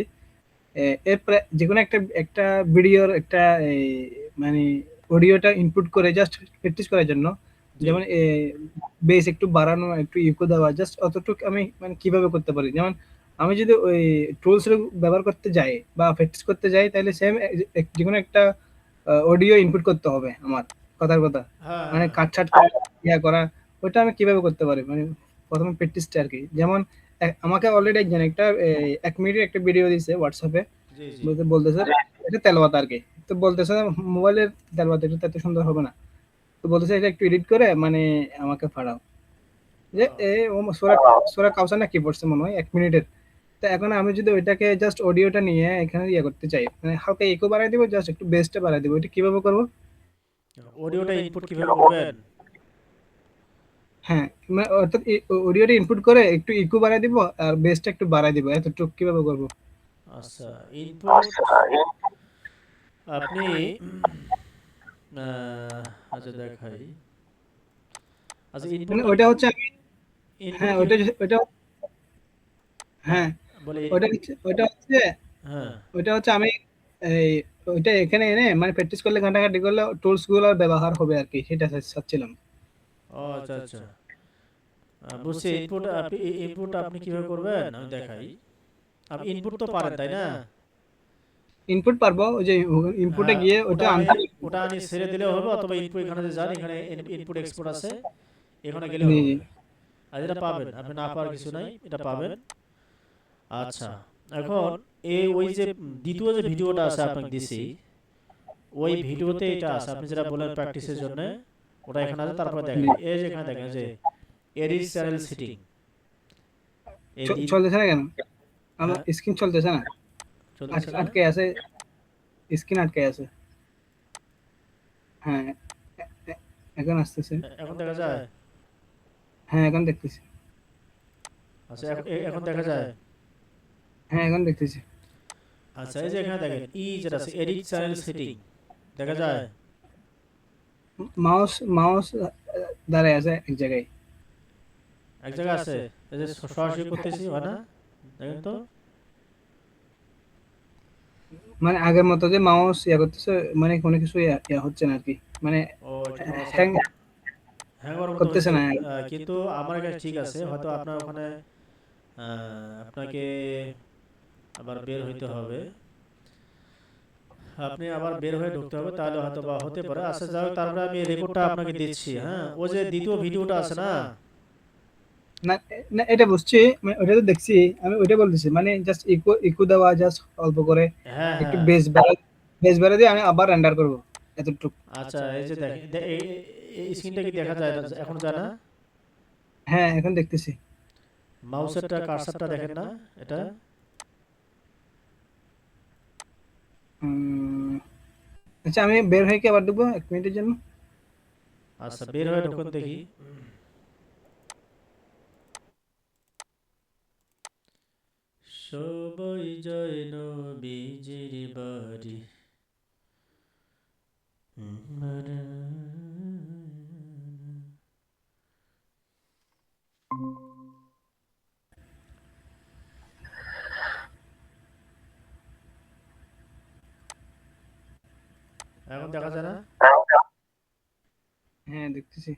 এরপরে যেকোনো একটা একটা ভিডিওর একটা এই, মানে অডিওটা ইনপুট করে জাস্ট প্র্যাকটিস করার জন্য, জি। যেমন বেস একটু বাড়ানো, একটু ইকো দেওয়া, জাস্ট অতটুকু আমি মানে কিভাবে করতে পারি? যেমন আমি যদি ওই টুলস ব্যবহার করতে যাই বা প্র্যাকটিস করতে যাই, তাহলে সেম যেকোনো একটা অডিও ইনপুট করতে হবে আমার, কথার কথা, হ্যাঁ মানে হ্যাঁ। কাটছাট করে ইয়া করা। ওইটা আমি কিভাবে করতে পারি? মানে প্রথমে প্র্যাকটিসটা আর কি, যেমন আমাকে অলরেডি একজন একটা 1 মিনিটের একটা ভিডিও দিছে হোয়াটসঅ্যাপে, জি জি। বলতেছে এটা তেলাওয়াত আর কি। তো বলতেছে মোবাইলের তেলাওয়াত এটা তো এত সুন্দর হবে না। তো বলতেছে এটা একটু এডিট করে মানে আমাকে পাঠাও। যে ও, ও সূরা সূরা কাউসার না কি পড়ছে মনে হয় 1 মিনিটের। তো এখন আমি যদি ওইটাকে জাস্ট অডিওটা নিয়ে এখানে করতে চাই, মানে হালকা ইকো বাড়াই দিব, জাস্ট একটু বেসটা বাড়াই দিব, এটা কিভাবে করবো? অডিওটা ইনপুট কিভাবে করবেন? হ্যাঁ, মানে অর্থাৎ অডিওটা ইনপুট করে একটু ইকো বাড়াই দিব আর বেসটা একটু বাড়াই দিব, এতটুকু কিভাবে করবো? আচ্ছা, ইনপুট আপনি আচ্ছা দেখাই। আচ্ছা মানে ইনপুটটা ওইটা হচ্ছে ইনপুট হ্যাঁ, কি? ওইটা হ্যাঁ, হ্যাঁ, বলে হ্যাঁ। ওইটা হচ্ছে আমি এই ওইটা এখানে এনে মানে প্র্যাকটিস করলে ঘাটাঘাটি করলে টুলস গুলো ব্যবহার হবে আর কি, সেটা চাচ্ছিলাম। ও আচ্ছা আচ্ছা। বুঝছি, ইনপুট আপনি কিভাবে করবেন আমি দেখাই। আপনি ইনপুট তো পারেন তাই না? ইনপুট পারবো, ওই যে ইনপুটে হ্যাঁ, গিয়ে ওটা ওটা আনি আনতে। ওটা আনি ছেড়ে দিলেও হবে, অথবা ইনপুট এখানে যে যান, এখানে ইনপুট এক্সপোর্ট আছে, এখানে গেলেও জি জি। হবে। আর এটা পাবেন, আপনি না পাওয়ার কিছু নাই, এটা পাবেন। আচ্ছা, এখন ওই যে দ্বিতীয় যে ভিডিওটা আছে আপনাকে দিছি, ওই ভিডিওতে এটা আছে, আপনি যেটা বলেন প্র্যাকটিসের জন্য, ওটা এখানে আছে। তারপরে জি। দেখেন, এই যে এখানে দেখেন যে এডিট চ্যানেল সেটিং, এই চলতেছে না কেন? আমার হ্যাঁ, স্ক্রিন চলতেছে না, চলতেছে না। আটকে আছে, স্ক্রিন আটকে আছে। হ্যাঁ, এখন আসতেছে। এখন দেখা যায়? হ্যাঁ, এখন দেখতেছি। আচ্ছা, এখন দেখা যায়? হ্যাঁ, এখন দেখতেছি। আচ্ছা, এই যে এখানে দেখেন যেটা আছে এডিট চ্যানেল সেটিং, দেখা যায়? মাউস দাঁড়ায় আছে এক জায়গায়। এক জায়গায় আছে। এই যে সরাসরি করতেছি, হয় না? দেখেন তো। মানে আগের মতো যে মাউস করতেছে, মানে কোনো কিছু হচ্ছে না আর কি, মানে ও, একটু নড়াচড়া হ্যাং হ্যাং হওয়ার মতো করতেছে হয়েছে। না। কিন্তু আমার কাছে ঠিক আছে, হয়তো আপনার ওখানে আপনাকে আবার বের হইতে হবে। আপনি আবার বের হয়ে ঢুকতে হবে, তাহলে হয়তো বা হতে পারে। আচ্ছা যাই হোক, তারপরে আমি রেকর্ডটা আপনাকে দিচ্ছি। হ্যাঁ, ও যে দ্বিতীয় ভিডিওটা আছে না? না, না এটা বুঝছি, মানে ওটা তো দেখছি। আমি ওইটা বলতেছি, মানে জাস্ট ইকো ইকো দেওয়া, জাস্ট অল্প করে হ্যাঁ একটু হ্যাঁ। বেস বাড়া দিয়ে আমি আবার রেন্ডার করব এতটুকু। আচ্ছা, এই যে দেখেন, এই স্ক্রিনটা কি দেখা যায় না? এখন যায় না? হ্যাঁ, এখন দেখতেছি। মাউসেরটা কার্সারটা দেখেন না এটা? উম, আচ্ছা, আমি বের হয়ে কি আবার ঢুকবো 1 মিনিটের জন্য? আচ্ছা, বের হয়ে ঢুকুন দেখি। সবাই যায় নবীজির বাড়ি। এখন দেখা যায় না? হ্যাঁ, দেখতেছি।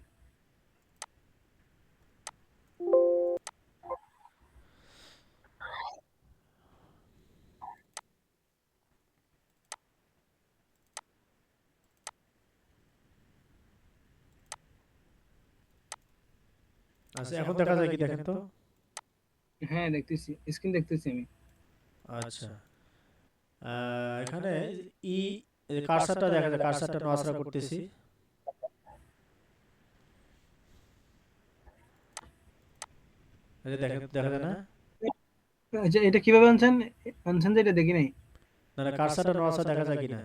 আচ্ছা, এখন দেখা যায় কি দেখেন তো? হ্যাঁ, দেখতেছি, স্ক্রিন দেখতেছি আমি। আচ্ছা, এখানে ই কার্সারটা দেখা যায়, কার্সারটা নড়াচড়া করতেছি। এই যে দেখেন, দেখা যায় না? আচ্ছা, এটা কিভাবে আনছেন? আনছেন যে এটা দেখি নাই। না না, কার্সারটা নড়াচড়া দেখা যায় কিনা?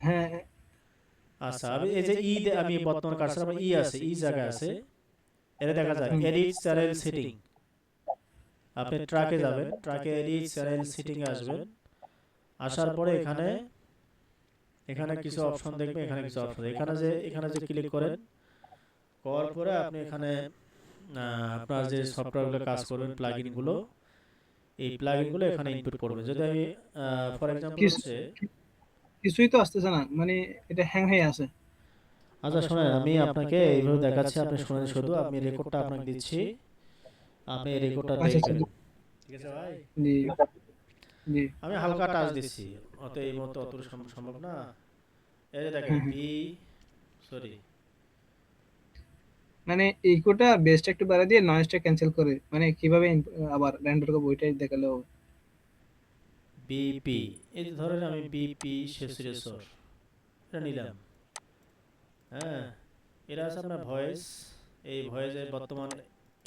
হ্যাঁ, আচ্ছা, আমি এই যে আমি বর্তমান কার্সার আমার আছে, জায়গায় আছে, এটা দেখা যায় হুম, এডিট চ্যানেল সেটিং। আপনি ট্র্যাকে যাবেন, ট্র্যাকে এডিট চ্যানেল সেটিং এ আসবেন। আসার পরে এখানে এখানে কিছু অপশন দেখবেন, এখানে কিছু অপশন, এখানে যে ক্লিক করেন, করার পরে আপনি এখানে আপনার যে সফটওয়্যারগুলো কাজ করবেন, প্লাগইনগুলো, এই প্লাগইনগুলো এখানে ইনপুট করবেন। যদি আমি ফর এক্সাম্পল কিছু হচ্ছে, কিছুই তো আসতেছে না, মানে এটা হ্যাং হয়ে আছে। আচ্ছা শোনেন, আমি আপনাকে এইভাবে দেখাচ্ছি, আপনি শুনেন শুধু, আমি রেকর্ডটা আপনাকে দিচ্ছি, আপনি এই রেকর্ডটা আচ্ছা আচ্ছা, দেখবেন। ঠিক আছে ভাই? জি জি। আমি হালকা টাচ দিচ্ছি, অত এই মতো অত সম্ভব না। এই যে দেখেন হ্যাঁ হ্যাঁ। বি, সরি, মানে ইকোটা বেসটা একটু বাড়া দিয়ে নয়েজটা ক্যান্সেল করে, মানে কিভাবে আবার র্যান্ডার করবো ওইটাই দেখালো। বিপি, এই যে ধরেন আমি বিপি শেষের এটা নিলাম। হ্যাঁ, এটা আছে আপনার ভয়েস। এই ভয়েসে বর্তমান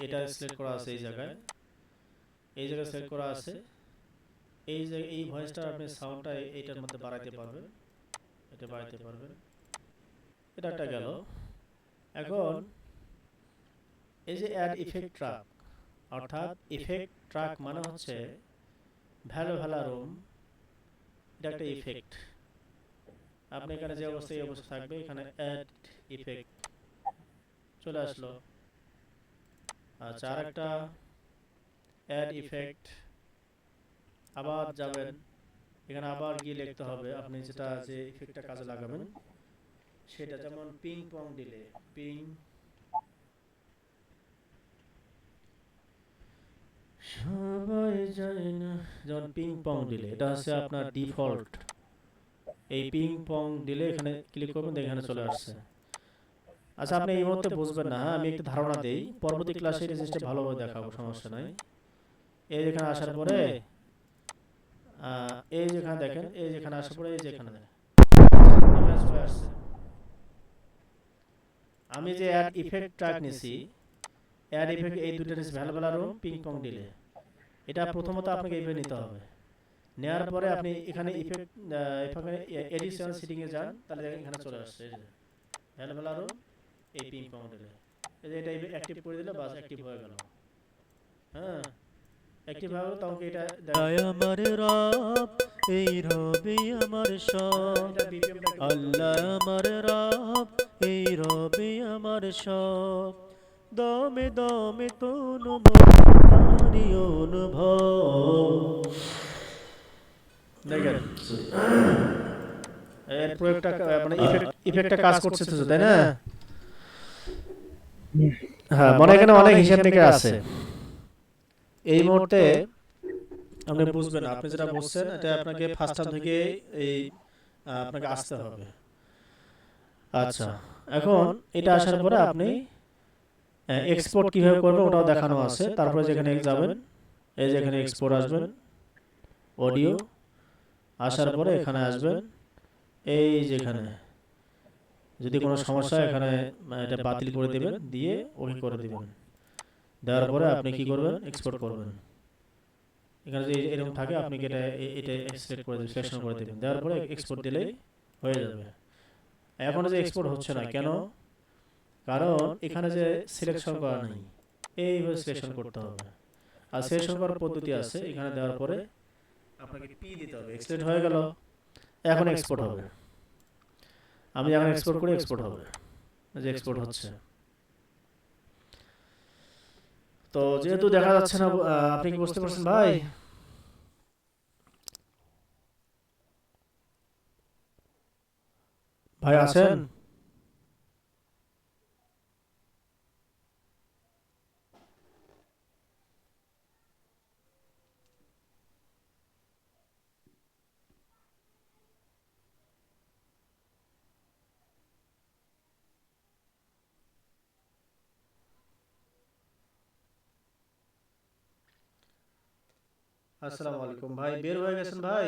এটা সিলেক্ট করা আছে এই জায়গায়, এই জায়গায় সিলেক্ট করা আছে। এই যে এই ভয়েসটা আপনি সাউন্ডটা এইটার মধ্যে বাড়াইতে পারবেন, এটা বাড়াইতে পারবেন। এটা একটা গেল। এখন এই যে অ্যাড ইফেক্ট ট্রাক, অর্থাৎ ইফেক্ট ট্রাক মানে হচ্ছে ভ্যালো ভ্যালারুম, এটা একটা ইফেক্ট। আপনি এখানে যে অবস্থায় এই অবস্থা থাকবে, এখানে অ্যাড ইফেক্ট চলে আসলো। আচ্ছা, আর একটা অ্যাড ইফেক্ট, আবার যাবেন এখানে, আবার গিয়ে লিখতে হবে আপনি যেটা যে ইফেক্টটা কাজে লাগাবেন সেটা। যেমন পিং পং ডিলে, পিং, সবাই যায় না, যেমন পিং পং ডিলে, এটা হচ্ছে আপনার ডিফল্ট। এই পিং পং ডিলে এখানে ক্লিক করবেন, এখানে চলে আসছে। আচ্ছা, আপনি এই মুহূর্তে বুঝবেন না, হ্যাঁ আমি একটু ধারণা দেই, পরবর্তী ক্লাসে এই জিনিসটা ভালোভাবে দেখাবো, সমস্যা নাই। এই যেখানে আসার পরে এই যেখানে দেখেন, এই যেখানে আসার পরে এই যেখানে দেখেন, এখানে চলে আসছে। আমি যে অ্যাড ইফেক্ট ট্র্যাক নিছি, অ্যাড ইফেক্ট এই দুটো নিছি, ভ্যালভ্যালারুম, পিং পং ডিলে। এটা প্রথমত আপনাকে এইভাবে নিতে হবে। নেওয়ার পরে আপনি এখানে ইফেক্ট, এখানে এডিশনাল সেটিং এ যান, তাহলে দেখেন এখানে চলে আসছে এই যে ভ্যালভ্যালারুম, এই পিং পং ডিলে। এই যে এটা অ্যাক্টিভ করে দিলে বাস অ্যাক্টিভ হয়ে গেল। হ্যাঁ, অ্যাক্টিভ হয়ে গেল, তখন এটা আমার রব, এই রবি আমার সব, এটা বিপিএমটা আল্লাহ আমার রব, এই রবি আমার সব, দমে দমে তনু মনারি অনুভব। দেখেন এর প্রয়োগটা, মানে ইফেক্টটা কাজ করছে তো, তাই না? হ্যাঁ, মনে এখানে অনেক হিসাব নিকেশ আছে। এই মুহূর্তে আপনি বুঝবেন না, আপনি যেটা বলছেন এটা আপনাকে ফার্স্ট টাইম থেকে এই আপনাকে আসতে হবে। আচ্ছা, এখন এটা আসার পরে আপনি এক্সপোর্ট কিভাবে করবেন ওটাও দেখানো আছে। তারপরে যেখানে যাবেন, এই যেখানে এক্সপোর্ট আসবেন, অডিও আসার পরে এখানে আসবেন, এই যেখানে যদি কোনো সমস্যা হয় এখানে এটা বাতিল করে দিবেন, দিয়ে ওকে করে দিবেন। দেওয়ার পরে আপনি কি করবেন, এক্সপোর্ট করবেন। এখানে যদি এরকম থাকে আপনি এটা এটা সিলেক্ট করে দিবেন, সিলেকশন করে দিবেন, দেওয়ার পরে এক্সপোর্ট দিলেই হয়ে যাবে। এখন যে এক্সপোর্ট হচ্ছে না কেন? কারণ এখানে যে সিলেকশন করা নেই, এইভাবে সিলেকশন করতে হবে। আর সিলেকশন করার পদ্ধতি আছে, এখানে দেওয়ার পরে আপনাকে পি দিতে হবে, এক্সপোর্ট হয়ে গেল। এখন এক্সপোর্ট হবে, আমি যখন এক্সপোর্ট করি এক্সপোর্ট হবে, যে এক্সপোর্ট হচ্ছে। তো যেহেতু দেখা যাচ্ছে না, আপনি কি বুঝতে পারছেন ভাই? ভাই আছেন? আসসালামু আলাইকুম ভাই, বের হয়ে গেছেন ভাই?